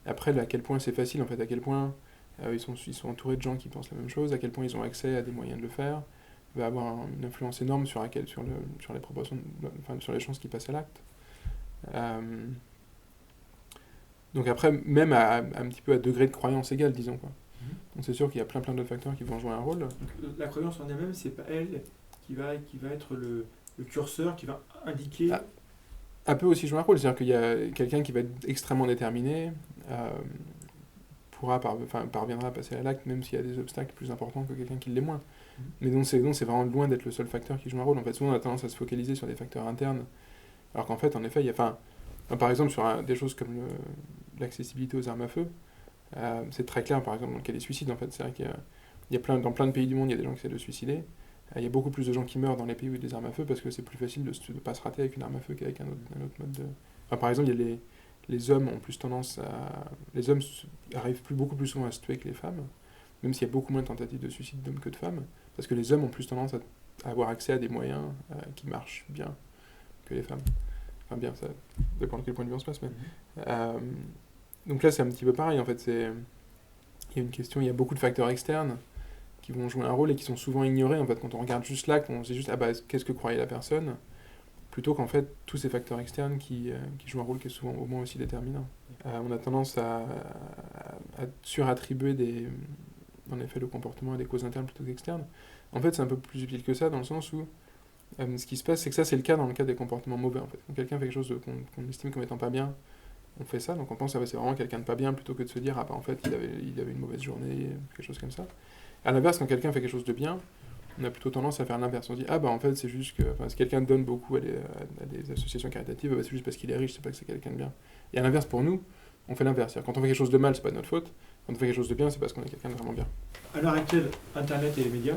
Après, à quel point c'est facile, en fait, à quel point ils sont entourés de gens qui pensent la même chose, à quel point ils ont accès à des moyens de le faire, va avoir une influence énorme sur les proportions, enfin, sur les chances qu'ils passent à l'acte. Donc après, même un petit peu à degré de croyance égal, disons, quoi. Donc c'est sûr qu'il y a plein d'autres facteurs qui vont jouer un rôle. Donc, la croyance en elle-même, c'est pas elle qui va être le curseur, qui va indiquer... Un peu aussi jouer un rôle, c'est-à-dire qu'il y a quelqu'un qui va être extrêmement déterminé, parviendra à passer à l'acte, même s'il y a des obstacles plus importants que quelqu'un qui l'est moins. Mais donc c'est vraiment loin d'être le seul facteur qui joue un rôle. En fait, souvent on a tendance à se focaliser sur des facteurs internes, alors qu'en fait, en effet, il y a... par exemple, sur des choses comme l'accessibilité aux armes à feu, c'est très clair, par exemple, dans le cas des suicides, en fait. C'est vrai qu'il y a dans plein de pays du monde, il y a des gens qui essaient de se suicider. Il y a beaucoup plus de gens qui meurent dans les pays où il y a des armes à feu parce que c'est plus facile de ne pas se rater avec une arme à feu qu'avec un autre mode de... Enfin, par exemple, il y a les hommes ont plus tendance à... Les hommes arrivent beaucoup plus souvent à se tuer que les femmes, même s'il y a beaucoup moins de tentatives de suicide d'hommes que de femmes, parce que les hommes ont plus tendance à avoir accès à des moyens qui marchent bien que les femmes. Enfin bien, ça dépend de quel point de vue on se passe, mais... donc là, c'est un petit peu pareil, en fait. Il y a une question, il y a beaucoup de facteurs externes qui vont jouer un rôle et qui sont souvent ignorés, en fait. Quand on regarde juste l'acte, on se dit juste, qu'est-ce que croyait la personne, plutôt qu'en fait, tous ces facteurs externes qui jouent un rôle qui est souvent au moins aussi déterminant. On a tendance à surattribuer en effet, le comportement à des causes internes plutôt qu'externes. En fait, c'est un peu plus subtil que ça, dans le sens où ce qui se passe, c'est que ça, c'est le cas dans le cas des comportements mauvais, en fait. Quand quelqu'un fait quelque chose qu'on estime comme étant pas bien, on fait ça, donc on pense que c'est vraiment quelqu'un de pas bien, plutôt que de se dire, en fait, il avait une mauvaise journée, quelque chose comme ça. À l'inverse, quand quelqu'un fait quelque chose de bien, on a plutôt tendance à faire l'inverse. On se dit, en fait, c'est juste que... si quelqu'un donne beaucoup à des associations caritatives, c'est juste parce qu'il est riche, c'est pas que c'est quelqu'un de bien. Et à l'inverse, pour nous, on fait l'inverse. C'est-à-dire, quand on fait quelque chose de mal, c'est pas de notre faute. Quand on fait quelque chose de bien, c'est parce qu'on est quelqu'un de vraiment bien. À l'heure actuelle, Internet et les médias,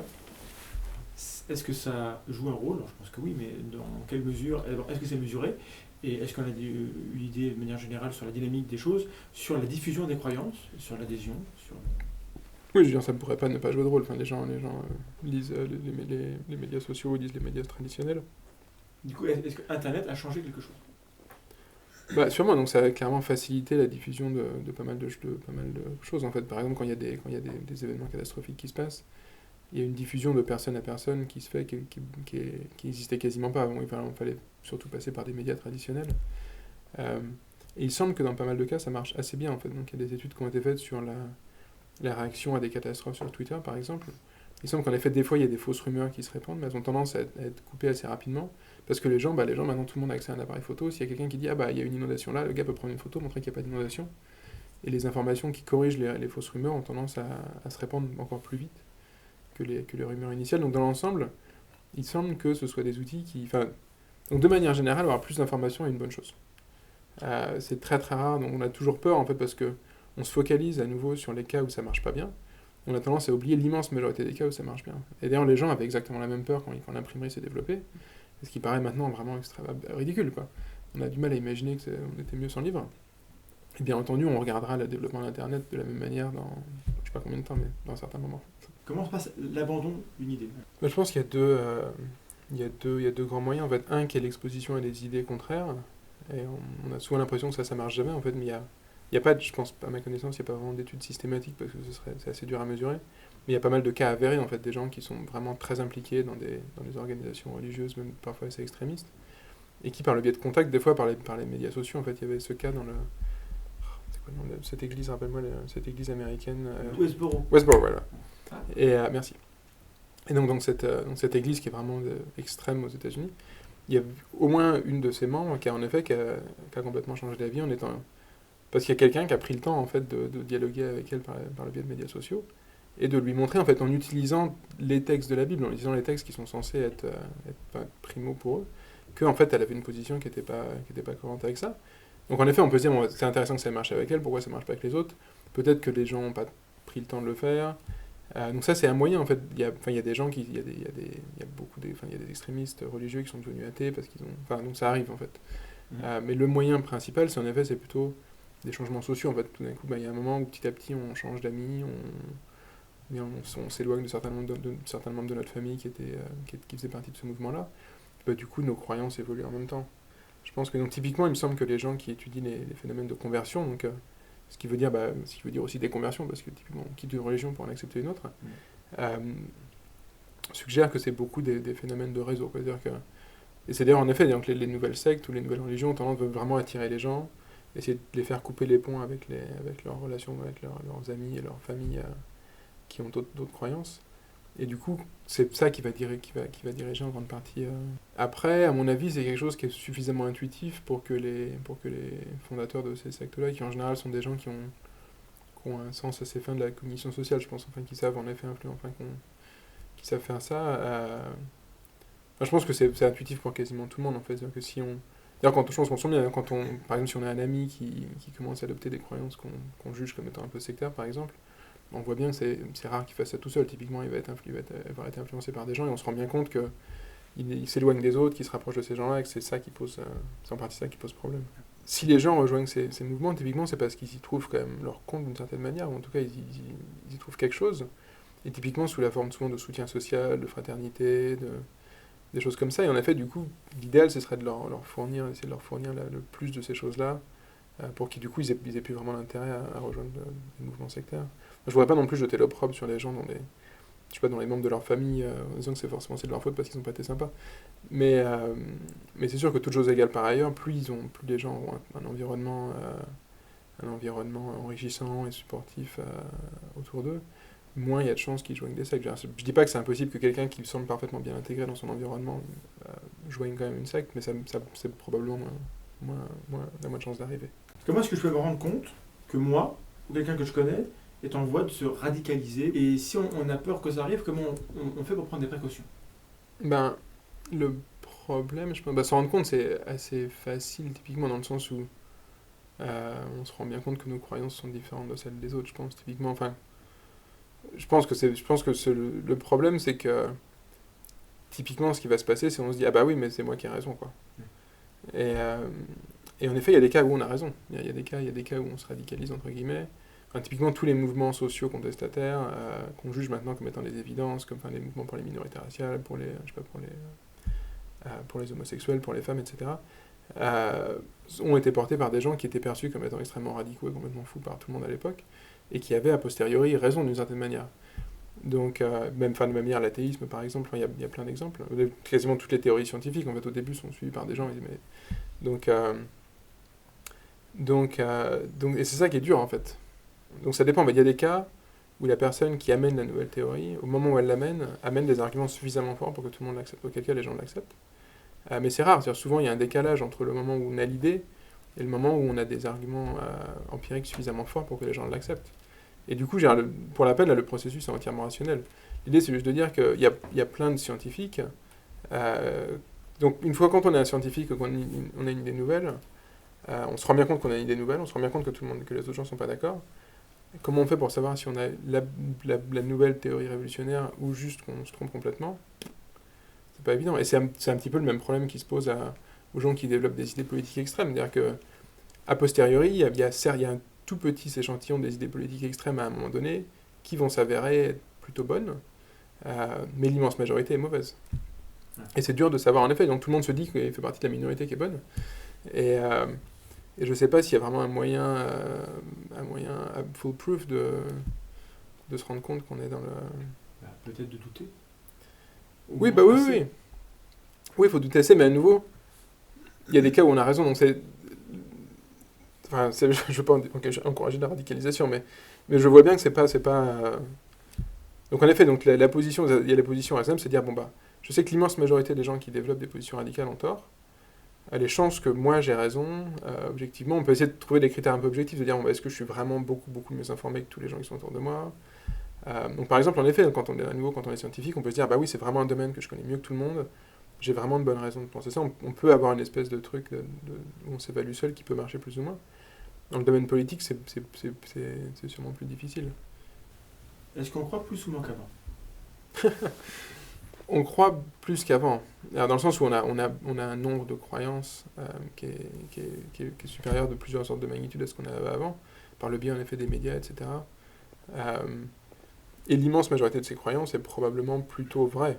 est-ce que ça joue un rôle? Je pense que oui, mais dans quelle mesure? Est-ce que c'est mesuré? Et est-ce qu'on a eu l'idée de manière générale sur la dynamique des choses, sur la diffusion des croyances, sur l'adhésion sur... Oui, je veux dire, ça ne pourrait pas ne pas jouer de rôle. Enfin, les gens lisent les médias sociaux, lisent les médias traditionnels. Du coup, est-ce que Internet a changé quelque chose? Sûrement, donc ça a clairement facilité la diffusion de pas mal de choses. En fait, par exemple, quand il y a des événements catastrophiques qui se passent, il y a une diffusion de personne à personne qui se fait, qui existait quasiment pas avant. Il fallait surtout passer par des médias traditionnels. Et il semble que dans pas mal de cas, ça marche assez bien, en fait. Donc il y a des études qui ont été faites sur la réaction à des catastrophes sur Twitter, par exemple. Il semble qu'en effet, des fois, il y a des fausses rumeurs qui se répandent, mais elles ont tendance à être coupées assez rapidement, parce que les gens, maintenant, tout le monde a accès à un appareil photo. S'il y a quelqu'un qui dit, il y a une inondation là, le gars peut prendre une photo, montrer qu'il n'y a pas d'inondation. Et les informations qui corrigent les fausses rumeurs ont tendance à se répandre encore plus vite que les rumeurs initiales. Donc dans l'ensemble, il semble que ce soit des outils qui... donc de manière générale, avoir plus d'informations est une bonne chose. C'est très très rare, donc on a toujours peur, en fait, parce que on se focalise à nouveau sur les cas où ça marche pas bien. On a tendance à oublier l'immense majorité des cas où ça marche bien. Et d'ailleurs, les gens avaient exactement la même peur quand l'imprimerie s'est développée, ce qui paraît maintenant vraiment ridicule, quoi. On a du mal à imaginer qu'on était mieux sans livre. Et bien entendu, on regardera le développement d'Internet de la même manière dans, je sais pas combien de temps, mais dans certains moments. Comment se passe l'abandon d'une idée? Je pense qu'il y a deux grands moyens. En fait, un qui est l'exposition à des idées contraires, Et on a souvent l'impression que ça marche jamais, en fait, mais il y a pas, je pense, à ma connaissance, il n'y a pas vraiment d'études systématiques, parce que c'est assez dur à mesurer. Mais il y a pas mal de cas avérés, en fait, des gens qui sont vraiment très impliqués dans des organisations religieuses, même parfois assez extrémistes, et qui, par le biais de contacts, des fois par les médias sociaux, en fait, il y avait ce cas dans le... C'est quoi le nom de cette église, rappelle-moi, cette église américaine... Westboro. Westboro, voilà. Et merci. Et donc cette église qui est vraiment extrême aux États-Unis, il y a au moins une de ses membres qui a en effet qui a complètement changé d'avis en étant... Parce qu'il y a quelqu'un qui a pris le temps, en fait, de dialoguer avec elle par le biais de médias sociaux, et de lui montrer, en fait, en utilisant les textes de la Bible, en utilisant les textes qui sont censés être primo pour eux, qu'en fait, elle avait une position qui n'était pas cohérente avec ça. Donc, en effet, on peut se dire, bon, c'est intéressant que ça marche avec elle, pourquoi ça ne marche pas avec les autres? Peut-être que les gens n'ont pas pris le temps de le faire. Donc ça, c'est un moyen, en fait. Il y a des gens il y a des extrémistes religieux qui sont devenus athées parce qu'ils ont... Enfin, donc ça arrive, en fait. Mais le moyen principal, c'est en effet, c'est plutôt des changements sociaux, en fait. Tout d'un coup, il y a un moment où petit à petit, on change d'amis, on s'éloigne de certains membres de notre famille qui faisaient partie de ce mouvement-là. Du coup, nos croyances évoluent en même temps. Je pense que, donc, typiquement, il me semble que les gens qui étudient les phénomènes de conversion, donc, ce qui veut dire aussi déconversion, parce que typiquement, on quitte une religion pour en accepter une autre, suggère que c'est beaucoup des phénomènes de réseau. C'est-à-dire que, et c'est d'ailleurs, en effet, donc, les nouvelles sectes ou les nouvelles religions ont tendance à vraiment attirer les gens, essayer de les faire couper les ponts avec leurs relations, avec leurs amis et leurs familles qui ont d'autres croyances. Et du coup, c'est ça qui va diriger en grande partie. Après, à mon avis, c'est quelque chose qui est suffisamment intuitif pour que les fondateurs de ces sectes-là, qui en général sont des gens qui ont un sens assez fin de la cognition sociale, je pense, enfin, qui savent en effet influer, enfin, qui savent faire ça. Enfin, je pense que c'est intuitif pour quasiment tout le monde, en fait. C'est-à-dire que si on... D'ailleurs, quand on se rend bien, par exemple, si on a un ami qui commence à adopter des croyances qu'on juge comme étant un peu sectaires, par exemple, on voit bien que c'est rare qu'il fasse ça tout seul. Typiquement, il va avoir été influencé par des gens et on se rend bien compte qu'il s'éloigne des autres, qu'il se rapproche de ces gens-là et que c'est en partie ça qui pose problème. Si les gens rejoignent ces mouvements, typiquement, c'est parce qu'ils y trouvent quand même leur compte d'une certaine manière, ou en tout cas, ils y trouvent quelque chose. Et typiquement, sous la forme souvent de soutien social, de fraternité, des choses comme ça. Et en effet, du coup, l'idéal, ce serait d'essayer de leur fournir le plus de ces choses-là, pour qu'ils, du coup, ils aient plus vraiment l'intérêt à rejoindre les mouvements sectaires. Je voudrais pas non plus jeter l'opprobre sur les gens dont les membres de leur famille, en disant que c'est de leur faute parce qu'ils n'ont pas été sympas. Mais c'est sûr que toutes choses égales par ailleurs, plus les gens ont un environnement enrichissant et supportif autour d'eux, moins il y a de chances qu'ils joignent des sectes. Je dis pas que c'est impossible que quelqu'un qui semble parfaitement bien intégré dans son environnement joigne quand même une secte, mais c'est probablement la moins de chances d'arriver. Parce que moi, est-ce que je peux me rendre compte que moi, ou quelqu'un que je connais, est en voie de se radicaliser, et si on a peur que ça arrive, comment on fait pour prendre des précautions? Le problème, je pense, s'en rendre compte, c'est assez facile, typiquement dans le sens où on se rend bien compte que nos croyances sont différentes de celles des autres, je pense, typiquement, enfin, je pense que le problème, c'est que, typiquement, ce qui va se passer, c'est qu'on se dit, ah bah oui, mais c'est moi qui ai raison, quoi. Et en effet, il y a des cas où on a raison, il y a des cas où on se radicalise, entre guillemets. Enfin, typiquement, tous les mouvements sociaux contestataires qu'on juge maintenant comme étant des évidences, comme les mouvements pour les minorités raciales, pour les homosexuels, pour les femmes, etc., ont été portés par des gens qui étaient perçus comme étant extrêmement radicaux et complètement fous par tout le monde à l'époque, et qui avaient a posteriori raison d'une certaine manière. Donc, de même manière, l'athéisme, par exemple, il y a plein d'exemples. Quasiment toutes les théories scientifiques, en fait, au début, sont suivies par des gens. Et c'est ça qui est dur, en fait. Donc ça dépend, il y a des cas où la personne qui amène la nouvelle théorie, au moment où elle l'amène, amène des arguments suffisamment forts pour que tout le monde l'accepte, auquel cas les gens l'acceptent. Mais c'est rare, souvent il y a un décalage entre le moment où on a l'idée et le moment où on a des arguments empiriques suffisamment forts pour que les gens l'acceptent. Et du coup, pour la peine, le processus est entièrement rationnel. L'idée, c'est juste de dire qu'il y a plein de scientifiques. Donc une fois quand on est un scientifique et qu'on a une idée nouvelle, on se rend bien compte qu'on a une idée nouvelle, on se rend bien compte que les autres gens ne sont pas d'accord. Comment on fait pour savoir si on a la nouvelle théorie révolutionnaire ou juste qu'on se trompe complètement? C'est pas évident. Et c'est un petit peu le même problème qui se pose aux gens qui développent des idées politiques extrêmes. C'est-à-dire qu'a posteriori, il y a un tout petit échantillon des idées politiques extrêmes à un moment donné qui vont s'avérer être plutôt bonnes, mais l'immense majorité est mauvaise. Et c'est dur de savoir en effet. Donc tout le monde se dit qu'il fait partie de la minorité qui est bonne. Et, et je sais pas s'il y a vraiment un moyen foolproof de se rendre compte qu'on est dans le... Peut-être de douter. Oui, bah oui, oui. Oui, il faut douter assez, mais à nouveau, il y a des cas où on a raison, donc c'est... Enfin, je ne veux pas encourager la radicalisation, mais je vois bien que c'est pas... Donc en effet, donc la position, il y a la position raisonnable, c'est de dire, bon bah, je sais que l'immense majorité des gens qui développent des positions radicales ont tort, les chances que moi j'ai raison, objectivement, on peut essayer de trouver des critères un peu objectifs, de dire, bon, bah, est-ce que je suis vraiment beaucoup mieux informé que tous les gens qui sont autour de moi. Donc par exemple, en effet, quand on est scientifique, on peut se dire, bah oui, c'est vraiment un domaine que je connais mieux que tout le monde, j'ai vraiment de bonnes raisons de penser ça. On peut avoir une espèce de truc où on s'évalue seul qui peut marcher plus ou moins. Dans le domaine politique, c'est sûrement plus difficile. Est-ce qu'on croit plus ou moins qu'avant? On croit plus qu'avant. Alors, dans le sens où on a un nombre de croyances qui est supérieur de plusieurs sortes de magnitude à ce qu'on avait avant, par le biais en effet des médias, etc. Et l'immense majorité de ces croyances est probablement plutôt vraie.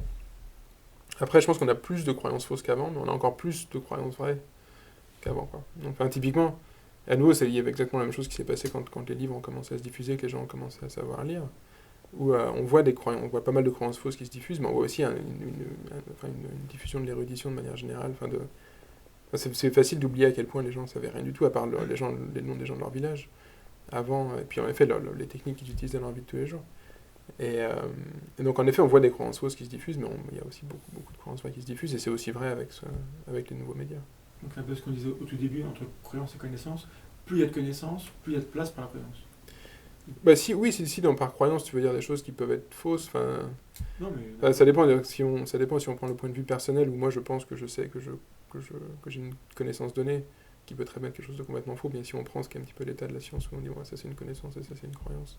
Après, je pense qu'on a plus de croyances fausses qu'avant, mais on a encore plus de croyances vraies qu'avant, quoi. Donc, enfin, typiquement, à nouveau, il y avait exactement la même chose qui s'est passé quand les livres ont commencé à se diffuser, que les gens ont commencé à savoir lire, où on voit pas mal de croyances fausses qui se diffusent, mais on voit aussi une diffusion de l'érudition de manière générale. C'est facile d'oublier à quel point les gens ne savaient rien du tout, à part les noms des gens de leur village, avant, et puis en effet, les techniques qu'ils utilisent dans leur vie de tous les jours. Et donc, en effet, on voit des croyances fausses qui se diffusent, mais il y a aussi beaucoup de croyances vraies qui se diffusent, et c'est aussi vrai avec les nouveaux médias. Donc, un peu ce qu'on disait au tout début, entre croyance et connaissance, plus il y a de connaissances, plus il y a de place pour la croyance. Bah si par croyance tu veux dire des choses qui peuvent être fausses, non, mais... ça dépend ça dépend si on prend le point de vue personnel, où moi je pense que je sais que j'ai une connaissance donnée, qui peut très bien être quelque chose de complètement faux, bien si on prend ce qui est un petit peu l'état de la science, où on dit ouais, ça c'est une connaissance et ça c'est une croyance.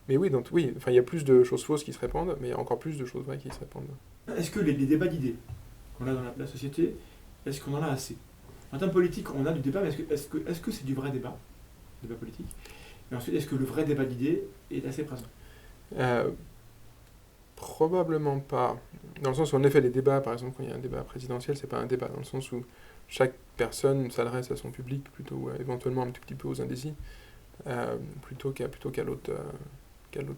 Mais oui, donc oui, il y a plus de choses fausses qui se répandent, mais il y a encore plus de choses vraies qui se répandent. Est-ce que les débats d'idées qu'on a dans la société, est-ce qu'on en a assez? En termes politiques, on a du débat, mais est-ce que c'est du vrai débat politique? Et ensuite, est-ce que le vrai débat d'idées est assez présent? Probablement pas. Dans le sens où, en effet, les débats, par exemple, quand il y a un débat présidentiel, c'est pas un débat, dans le sens où chaque personne s'adresse à son public, plutôt éventuellement un tout petit peu aux indécis, plutôt qu'à l'autre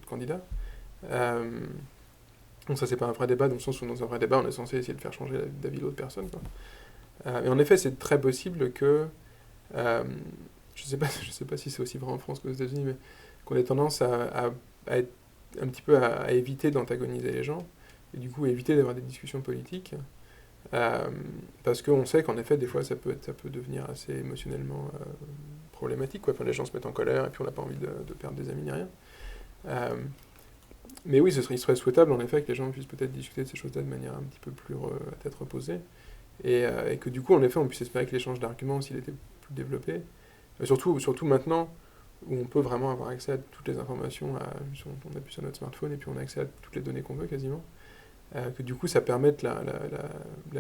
candidat. Donc ça, c'est pas un vrai débat, dans le sens où dans un vrai débat, on est censé essayer de faire changer d'avis l'autre personne, quoi. Et en effet, c'est très possible que... je sais pas si c'est aussi vrai en France qu'aux États-Unis, mais qu'on ait tendance à être un petit peu à éviter d'antagoniser les gens, et du coup éviter d'avoir des discussions politiques, parce qu'on sait qu'en effet, des fois, ça peut devenir assez émotionnellement problématique, quoi. Enfin, les gens se mettent en colère, et puis on n'a pas envie de perdre des amis ni rien. Mais oui, il serait souhaitable, en effet, que les gens puissent peut-être discuter de ces choses-là de manière un petit peu plus à tête reposée, et que du coup, en effet, on puisse espérer que l'échange d'arguments, s'il était plus développé, surtout maintenant, où on peut vraiment avoir accès à toutes les informations, on appuie sur notre smartphone et puis on a accès à toutes les données qu'on veut quasiment, que du coup ça permette la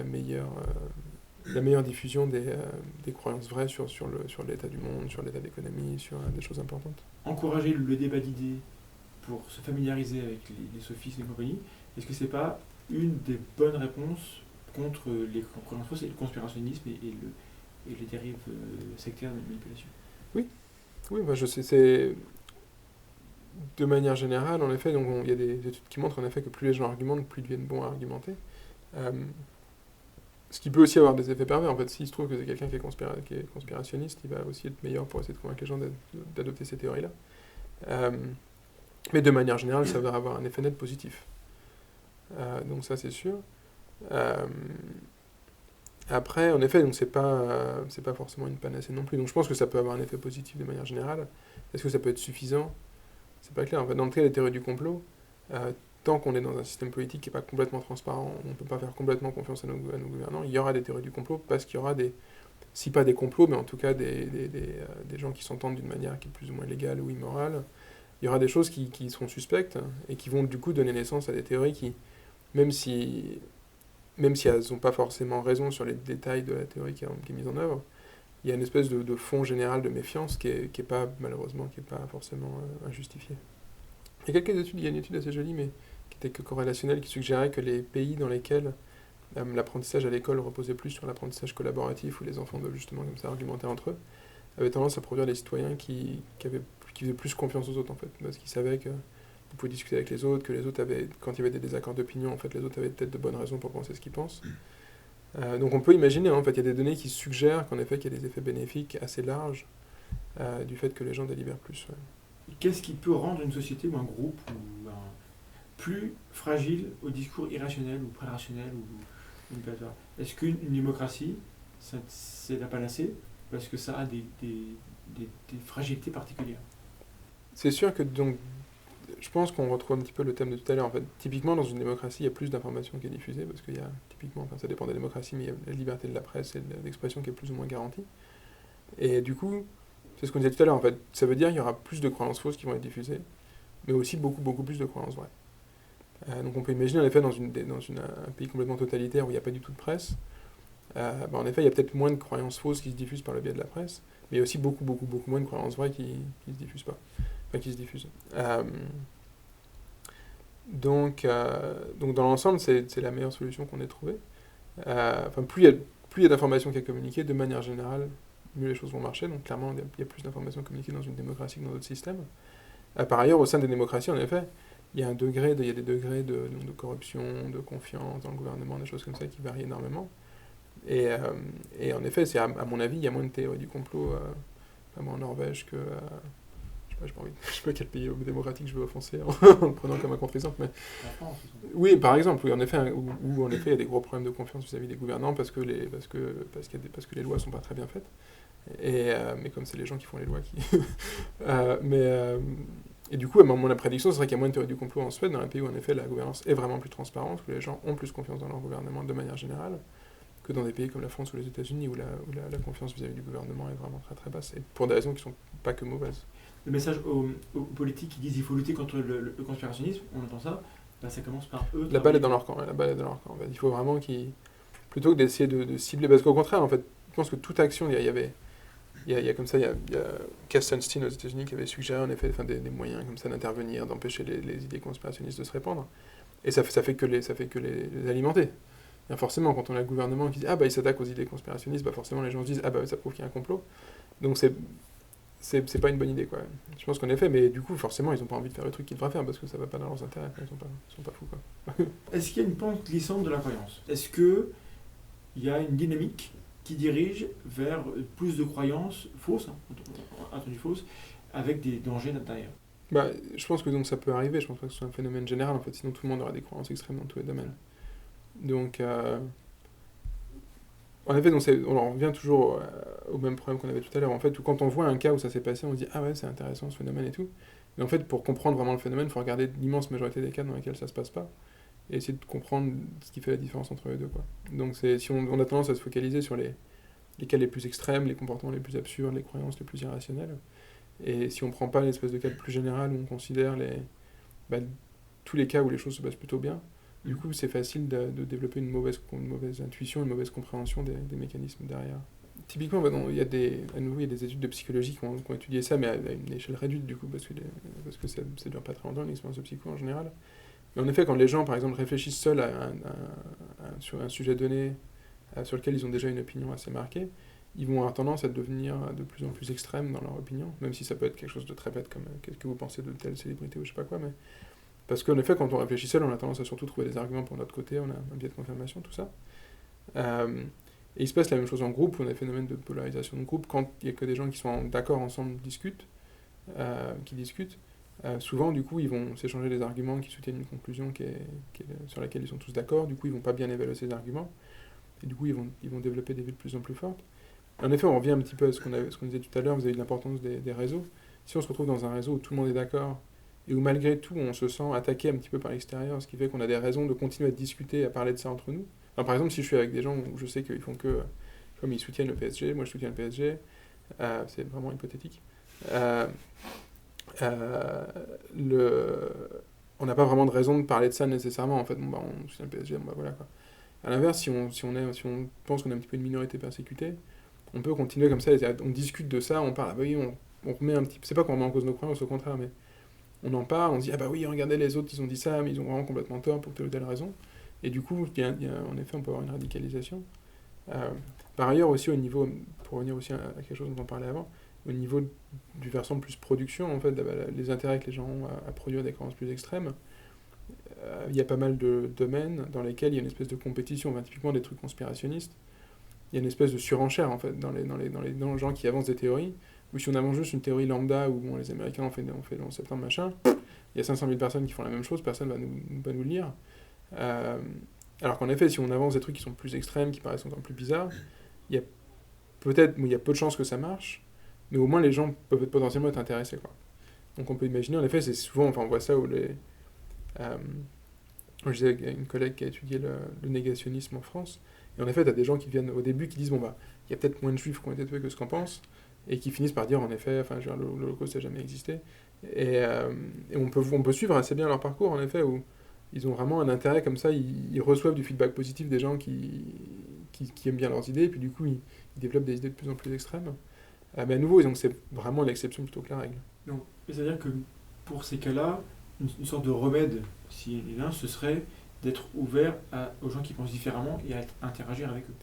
meilleure diffusion des croyances vraies sur l'état du monde, sur l'état de l'économie, sur des choses importantes. Encourager le débat d'idées pour se familiariser avec les sophismes et compagnie, est-ce que c'est pas une des bonnes réponses contre les croyances fausses et le conspirationnisme et les dérives sectaires de manipulation? Oui, je sais, c'est... De manière générale, en effet, donc il y a des études qui montrent en effet que plus les gens argumentent, plus ils deviennent bons à argumenter. Ce qui peut aussi avoir des effets pervers. En fait, s'il se trouve que c'est quelqu'un qui est conspirationniste, il va aussi être meilleur pour essayer de convaincre les gens d'adopter ces théories-là. Mais de manière générale, ça va avoir un effet net positif. Donc ça, c'est sûr. Après, en effet, donc c'est pas forcément une panacée non plus. Donc je pense que ça peut avoir un effet positif de manière générale. Est-ce que ça peut être suffisant? C'est pas clair. En fait, dans le cas des théories du complot, tant qu'on est dans un système politique qui n'est pas complètement transparent, on ne peut pas faire complètement confiance à nos gouvernants, il y aura des théories du complot parce qu'il y aura si pas des complots, mais en tout cas des gens qui s'entendent d'une manière qui est plus ou moins légale ou immorale. Il y aura des choses qui seront suspectes et qui vont du coup donner naissance à des théories qui, même si elles n'ont pas forcément raison sur les détails de la théorie qui est mise en œuvre, il y a une espèce de fond général de méfiance qui est pas, malheureusement, qui n'est pas forcément injustifié. Il y a une étude assez jolie, mais qui était que corrélationnelle, qui suggérait que les pays dans lesquels l'apprentissage à l'école reposait plus sur l'apprentissage collaboratif, où les enfants doivent justement comme ça argumenter entre eux, avait tendance à produire des citoyens qui faisaient plus confiance aux autres, en fait, parce qu'ils savaient que vous pouvez discuter avec les autres, que les autres avaient, quand il y avait des désaccords d'opinion, en fait, les autres avaient peut-être de bonnes raisons pour penser ce qu'ils pensent. Donc on peut imaginer, en fait, il y a des données qui suggèrent qu'en effet, qu'il y a des effets bénéfiques assez larges du fait que les gens délibèrent plus. Ouais. Qu'est-ce qui peut rendre une société ou un groupe plus fragile au discours irrationnel ou pré-rationnel ou manipulateur? Est-ce qu'une démocratie, c'est la panacée parce que ça a des fragilités particulières? C'est sûr que donc, je pense qu'on retrouve un petit peu le thème de tout à l'heure. En fait, typiquement, dans une démocratie, il y a plus d'informations qui est diffusée, parce qu'il y a, typiquement, enfin, ça dépend des démocraties, mais il y a la liberté de la presse et de l'expression qui est plus ou moins garantie. Et du coup, c'est ce qu'on disait tout à l'heure, en fait, ça veut dire qu'il y aura plus de croyances fausses qui vont être diffusées, mais aussi beaucoup, beaucoup plus de croyances vraies. Donc on peut imaginer, en effet, dans un pays complètement totalitaire où il n'y a pas du tout de presse, en effet, il y a peut-être moins de croyances fausses qui se diffusent par le biais de la presse, mais il y a aussi beaucoup, beaucoup, beaucoup moins de croyances vraies qui se diffusent pas. Enfin, qui se diffusent. Donc dans l'ensemble, c'est la meilleure solution qu'on ait trouvée. Plus il y a d'informations qui est communiquées, de manière générale, mieux les choses vont marcher. Donc clairement, il y a plus d'informations communiquées dans une démocratie que dans d'autres systèmes. Par ailleurs, au sein des démocraties, en effet, il y a des degrés de corruption, de confiance dans le gouvernement, des choses comme ça qui varient énormément. Et en effet, à mon avis, il y a moins de théories du complot en Norvège que... je sais pas quel pays démocratique je veux offenser en le prenant comme un contre-exemple, mais... La France, oui, par exemple, oui, en effet, où en effet il y a des gros problèmes de confiance vis-à-vis des gouvernants parce que les lois sont pas très bien faites. Mais comme c'est les gens qui font les lois qui... et du coup, mon prédiction, ce serait qu'il y a moins de théories du complot en Suède, dans un pays où en effet la gouvernance est vraiment plus transparente, où les gens ont plus confiance dans leur gouvernement de manière générale, que dans des pays comme la France ou les États-Unis où la confiance vis-à-vis du gouvernement est vraiment très très basse, et pour des raisons qui sont pas que mauvaises. Le message aux politiques qui disent qu'il faut lutter contre le conspirationnisme, on entend ça, ça commence par eux. La balle est dans leur camp, la balle est dans leur camp. Il faut vraiment plutôt que d'essayer de cibler, parce qu'au contraire, en fait, je pense que toute action, il y a comme ça, il y a Kastenstein aux États-Unis qui avait suggéré en effet des moyens comme ça d'intervenir, d'empêcher les idées conspirationnistes de se répandre, et ça fait que les alimenter. Et forcément, quand on a le gouvernement qui dit il s'attaque aux idées conspirationnistes, forcément les gens se disent ça prouve qu'il y a un complot. Donc c'est pas une bonne idée, quoi. Je pense qu'en effet, mais du coup, forcément, ils n'ont pas envie de faire le truc qu'ils devraient faire parce que ça va pas dans leurs intérêts. Ils sont pas fous, quoi. Est-ce qu'il y a une pente glissante de la croyance? Est-ce qu'il y a une dynamique qui dirige vers plus de croyances fausses, entendu fausses, avec des dangers d'intérieur? Je pense que donc ça peut arriver. Je pense pas que ce soit un phénomène général, en fait. Sinon, tout le monde aura des croyances extrêmes dans tous les domaines. Donc, en effet, on en revient toujours au même problème qu'on avait tout à l'heure. En fait, quand on voit un cas où ça s'est passé, on se dit c'est intéressant ce phénomène et tout. Mais en fait, pour comprendre vraiment le phénomène, il faut regarder l'immense majorité des cas dans lesquels ça se passe pas et essayer de comprendre ce qui fait la différence entre les deux, quoi. Donc, si on a tendance à se focaliser sur les cas les plus extrêmes, les comportements les plus absurdes, les croyances les plus irrationnelles, et si on prend pas l'espèce de cas le plus général où on considère tous les cas où les choses se passent plutôt bien, du coup, c'est facile de développer une mauvaise intuition, une mauvaise compréhension des mécanismes derrière. Typiquement, il y a des études de psychologie qui ont étudié ça, mais à une échelle réduite, du coup, parce que ça dure pas très longtemps, une expérience de psycho en général. Mais en effet, quand les gens, par exemple, réfléchissent seuls sur un sujet donné sur lequel ils ont déjà une opinion assez marquée, ils vont avoir tendance à devenir de plus en plus extrêmes dans leur opinion, même si ça peut être quelque chose de très bête, comme qu'est-ce que vous pensez de telle célébrité ou je sais pas quoi, mais... Parce qu'en effet, quand on réfléchit seul, on a tendance à surtout trouver des arguments pour notre côté, on a un biais de confirmation, tout ça. Et il se passe la même chose en groupe, où on a un phénomène de polarisation de groupe. Quand il n'y a que des gens qui sont d'accord ensemble, qui discutent, souvent, du coup, ils vont s'échanger des arguments qui soutiennent une conclusion sur laquelle ils sont tous d'accord. Du coup, ils ne vont pas bien évaluer ces arguments. Et du coup, ils vont développer des vues de plus en plus fortes. En effet, on revient un petit peu à ce qu'on disait tout à l'heure, vous avez l'importance des réseaux. Si on se retrouve dans un réseau où tout le monde est d'accord, et où malgré tout on se sent attaqué un petit peu par l'extérieur, ce qui fait qu'on a des raisons de continuer à discuter, à parler de ça entre nous. Par exemple, si je suis avec des gens où je sais qu'ils font que, comme ils soutiennent le PSG, moi je soutiens le PSG, c'est vraiment hypothétique, on n'a pas vraiment de raison de parler de ça nécessairement, en fait, on soutient le PSG, voilà quoi. À l'inverse, si on pense qu'on est un petit peu une minorité persécutée, on peut continuer comme ça, on discute de ça, on parle, on remet un petit... C'est pas qu'on remet en cause nos croyances, au contraire, mais on en parle, on se dit oui, regardez les autres, ils ont dit ça, mais ils ont vraiment complètement tort pour telle ou telle raison. Et du coup, en effet, on peut avoir une radicalisation. Euh, Par ailleurs, aussi au niveau, pour revenir aussi à quelque chose dont on parlait avant, au niveau du versant plus production, en fait, les intérêts que les gens ont à produire des croyances plus extrêmes, il y a pas mal de domaines dans lesquels il y a une espèce de compétition, enfin, typiquement des trucs conspirationnistes. Il y a une espèce de surenchère, en fait, dans les gens qui avancent des théories, ou si on avance juste une théorie lambda, où bon, les Américains ont fait en septembre, machin, il y a 500 000 personnes qui font la même chose, personne va nous le lire. Euh, Alors qu'en effet, si on avance des trucs qui sont plus extrêmes, qui paraissent encore plus bizarres, il y a il y a peu de chances que ça marche, mais au moins les gens peuvent potentiellement être intéressés, quoi. Donc on peut imaginer, en effet, c'est souvent, enfin on voit ça où euh, je disais avec une collègue qui a étudié le négationnisme en France, et en effet, tu as des gens qui viennent au début qui disent, bon bah, il y a peut-être moins de juifs qui ont été tués que ce qu'on pense, et qui finissent par dire, en effet, enfin, je veux dire, l'Holocauste n'a jamais existé, et on peut suivre assez bien leur parcours, en effet, où ils ont vraiment un intérêt comme ça, ils reçoivent du feedback positif des gens qui aiment bien leurs idées, et puis du coup, ils développent des idées de plus en plus extrêmes. Mais à nouveau, donc c'est vraiment l'exception plutôt que la règle. Donc, c'est-à-dire que pour ces cas-là, une sorte de remède, s'il y en a un, ce serait d'être ouvert aux gens qui pensent différemment et à interagir avec eux.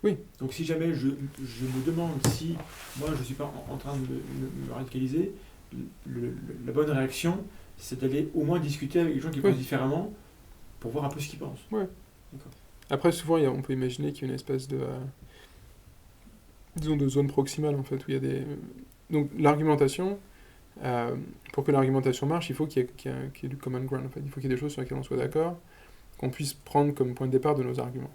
Oui. Donc si jamais je me demande si moi je ne suis pas en train de me radicaliser, la bonne réaction, c'est d'aller au moins discuter avec les gens qui pensent différemment pour voir un peu ce qu'ils pensent. Ouais. D'accord. Après, souvent, on peut imaginer qu'il y a une espèce de, disons, de zone proximale, en fait, où il y a des... Donc, l'argumentation, pour que l'argumentation marche, il faut qu'il y ait du common ground, en fait. Il faut qu'il y ait des choses sur lesquelles on soit d'accord, qu'on puisse prendre comme point de départ de nos arguments.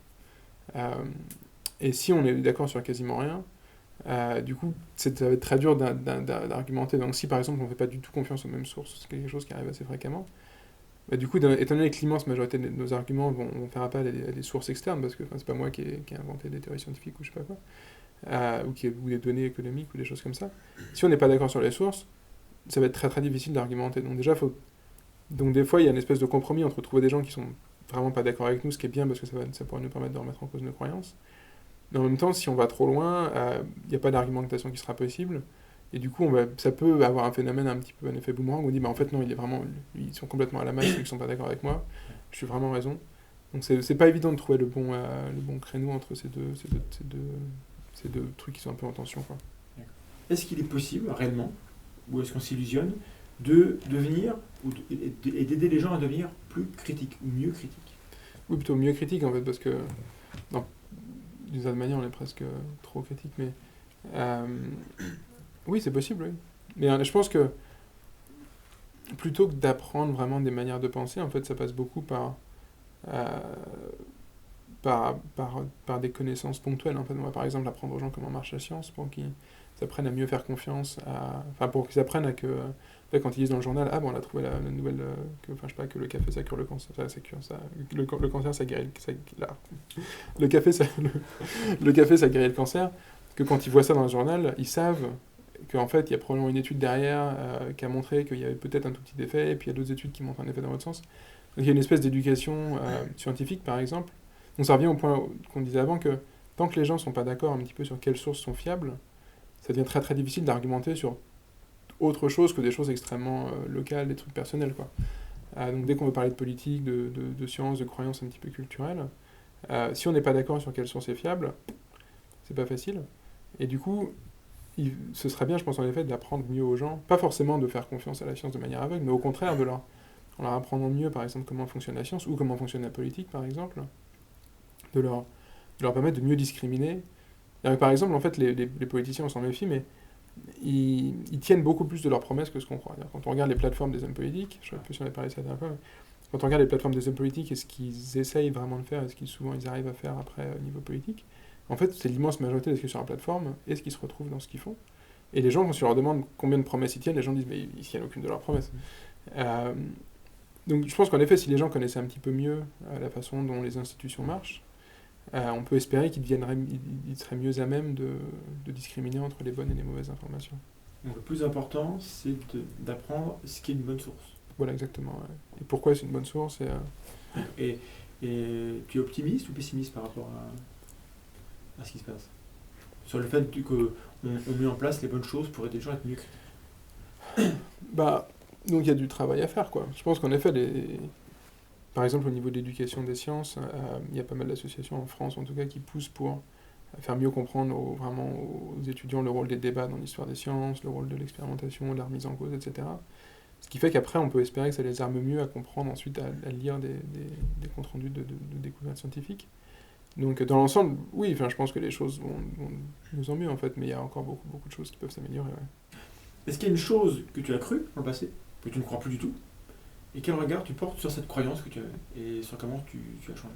Et si on est d'accord sur quasiment rien, du coup, ça va être très dur d'argumenter. Donc, si par exemple on ne fait pas du tout confiance aux mêmes sources, c'est quelque chose qui arrive assez fréquemment, bah, du coup, étant donné que l'immense majorité de nos arguments vont faire appel à des sources externes, parce que c'est pas moi qui ai inventé des théories scientifiques ou je sais pas quoi, ou des données économiques ou des choses comme ça, si on n'est pas d'accord sur les sources, ça va être très très difficile d'argumenter. Donc, déjà, donc des fois, il y a une espèce de compromis entre trouver des gens qui sont vraiment pas d'accord avec nous, ce qui est bien parce que ça pourrait nous permettre de remettre en cause nos croyances. Mais en même temps, si on va trop loin, il n'y a pas d'argumentation qui sera possible. Et du coup, ça peut avoir un phénomène un petit peu un effet boomerang où on dit, bah, en fait, non, ils sont complètement à la masse, ils ne sont pas d'accord avec moi, je suis vraiment raison. Donc c'est pas évident de trouver le bon créneau entre ces deux trucs qui sont un peu en tension, quoi. Est-ce qu'il est possible, réellement, ou est-ce qu'on s'illusionne, de devenir, et d'aider les gens à devenir plus critiques, ou mieux critiques? Oui, plutôt mieux critique, en fait, parce que, non, d'une certaine manière, on est presque trop critique, mais... oui, c'est possible, oui. Mais je pense que plutôt que d'apprendre vraiment des manières de penser, en fait, ça passe beaucoup euh, par des connaissances ponctuelles. En fait, on va par exemple apprendre aux gens comment marche la science pour qu'ils apprennent à mieux faire confiance, enfin pour qu'ils apprennent à que, quand ils lisent dans le journal, ah bon, on a trouvé la nouvelle, enfin je sais pas, que le café ça cure le cancer, ça cure ça, le cancer ça guérit, le café le café ça guérit le cancer, que quand ils voient ça dans le journal, ils savent qu'en fait, il y a probablement une étude derrière qui a montré qu'il y avait peut-être un tout petit effet, et puis il y a d'autres études qui montrent un effet dans l'autre sens. Donc il y a une espèce d'éducation scientifique, par exemple. Donc ça revient au point qu'on disait avant, que tant que les gens ne sont pas d'accord un petit peu sur quelles sources sont fiables, ça devient très très difficile d'argumenter sur autre chose que des choses extrêmement locales, des trucs personnels, quoi. Donc dès qu'on veut parler de politique, de sciences, de croyances un petit peu culturelles, si on n'est pas d'accord sur quelle source est fiable, c'est pas facile. Et du coup, ce serait bien, je pense, en effet, d'apprendre mieux aux gens, pas forcément de faire confiance à la science de manière aveugle, mais au contraire, en leur apprenant mieux, par exemple, comment fonctionne la science, ou comment fonctionne la politique, par exemple, de leur permettre de mieux discriminer. Par exemple, en fait, les politiciens, on s'en méfie, mais ils tiennent beaucoup plus de leurs promesses que ce qu'on croit. Quand on regarde les plateformes des hommes politiques, je ne sais plus si on a parlé de ça la dernière fois, mais quand on regarde les plateformes des hommes politiques et ce qu'ils essayent vraiment de faire, et ce qu'ils souvent ils arrivent à faire après au niveau politique, en fait, c'est l'immense majorité de ce qui est sur la plateforme et ce qui se retrouve dans ce qu'ils font. Et les gens, quand tu leur demandes combien de promesses ils tiennent, les gens disent, mais ils ne tiennent aucune de leurs promesses. Donc je pense qu'en effet, si les gens connaissaient un petit peu mieux la façon dont les institutions marchent, on peut espérer qu'ils seraient mieux à même de discriminer entre les bonnes et les mauvaises informations. Donc le plus important, c'est d'apprendre ce qui est une bonne source. Voilà, exactement. Ouais. Et pourquoi c'est une bonne source et tu es optimiste ou pessimiste par rapport à ce qui se passe? Sur le fait qu'on met en place les bonnes choses pour aider les gens à être mieux critiques. Donc il y a du travail à faire, quoi. Je pense qu'en effet, par exemple, au niveau de l'éducation des sciences, il y a pas mal d'associations en France, en tout cas, qui poussent pour faire mieux comprendre vraiment aux étudiants le rôle des débats dans l'histoire des sciences, le rôle de l'expérimentation, de la remise en cause, etc. Ce qui fait qu'après, on peut espérer que ça les arme mieux à comprendre ensuite, à lire des comptes rendus de découvertes scientifiques. Donc, dans l'ensemble, oui, je pense que les choses vont de mieux en mieux, en fait, mais il y a encore beaucoup, beaucoup de choses qui peuvent s'améliorer. Ouais. Est-ce qu'il y a une chose que tu as crue dans le passé, que tu ne crois plus du tout, et quel regard tu portes sur cette croyance que tu avais, et sur comment tu as changé?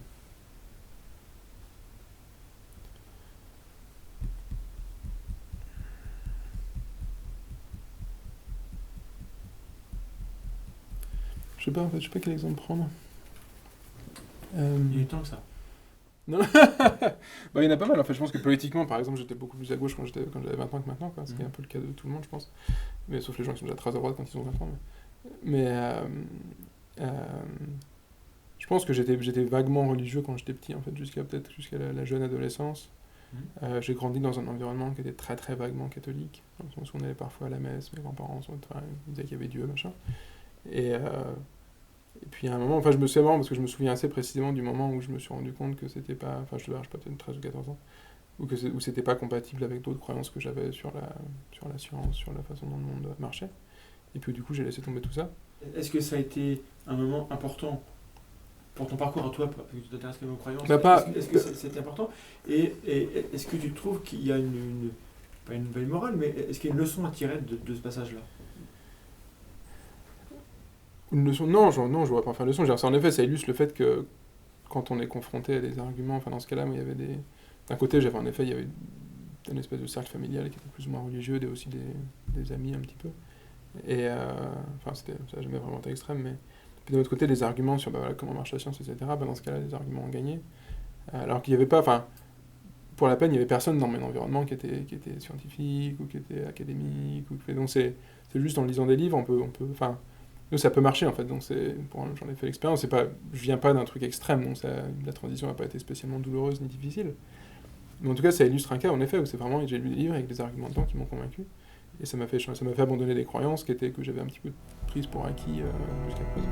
Je sais pas, en fait, je sais pas quel exemple prendre. Il y a eu tant que ça. Non. Bah, il y en a pas mal. En fait, je pense que politiquement, par exemple, j'étais beaucoup plus à gauche quand j'avais 20 ans que maintenant, quoi. Ce qui est un peu le cas de tout le monde, je pense. Mais sauf les gens qui sont déjà très à droite quand ils ont 20 ans. Mais je pense que j'étais vaguement religieux quand j'étais petit, en fait, jusqu'à la jeune adolescence. J'ai grandi dans un environnement qui était très très vaguement catholique. Dans le sens où on allait parfois à la messe, mes grands-parents ils disaient qu'il y avait Dieu, machin. Et puis à un moment, je me souviens parce que je me souviens assez précisément du moment où je me suis rendu compte que c'était pas, je devais avoir peut-être 13 ou 14 ans, où c'était pas compatible avec d'autres croyances que j'avais sur la science, sur la façon dont le monde marchait. Et puis du coup, j'ai laissé tomber tout ça. Est-ce que ça a été un moment important pour ton parcours à toi, parce que tu t'intéresses quand même aux croyances? Est-ce que c'était important? Et est-ce que tu trouves qu'il y a pas une belle morale, mais est-ce qu'il y a une leçon à tirer de ce passage-là? Une leçon? Non, je vois pas faire leçon. En effet, ça illustre le fait que quand on est confronté à des arguments, dans ce cas-là, moi, il y avait d'un côté, il y avait une espèce de cercle familial qui était plus ou moins religieux, et aussi des amis un petit peu. Et ça n'a jamais vraiment été extrême, mais puis d'un autre côté, des arguments sur comment marche la science, etc. Dans ce cas-là, les arguments ont gagné. Alors qu'il n'y avait pas, pour la peine, il n'y avait personne dans mon environnement qui était scientifique ou qui était académique. Donc c'est juste en lisant des livres, on peut ça peut marcher en fait. Donc j'en ai fait l'expérience. Je viens pas d'un truc extrême, donc la transition n'a pas été spécialement douloureuse ni difficile. Mais en tout cas, ça illustre un cas en effet où c'est vraiment, j'ai lu des livres avec des arguments dedans qui m'ont convaincu. Et ça m'a fait abandonner des croyances que j'avais un petit peu prises pour acquis jusqu'à présent.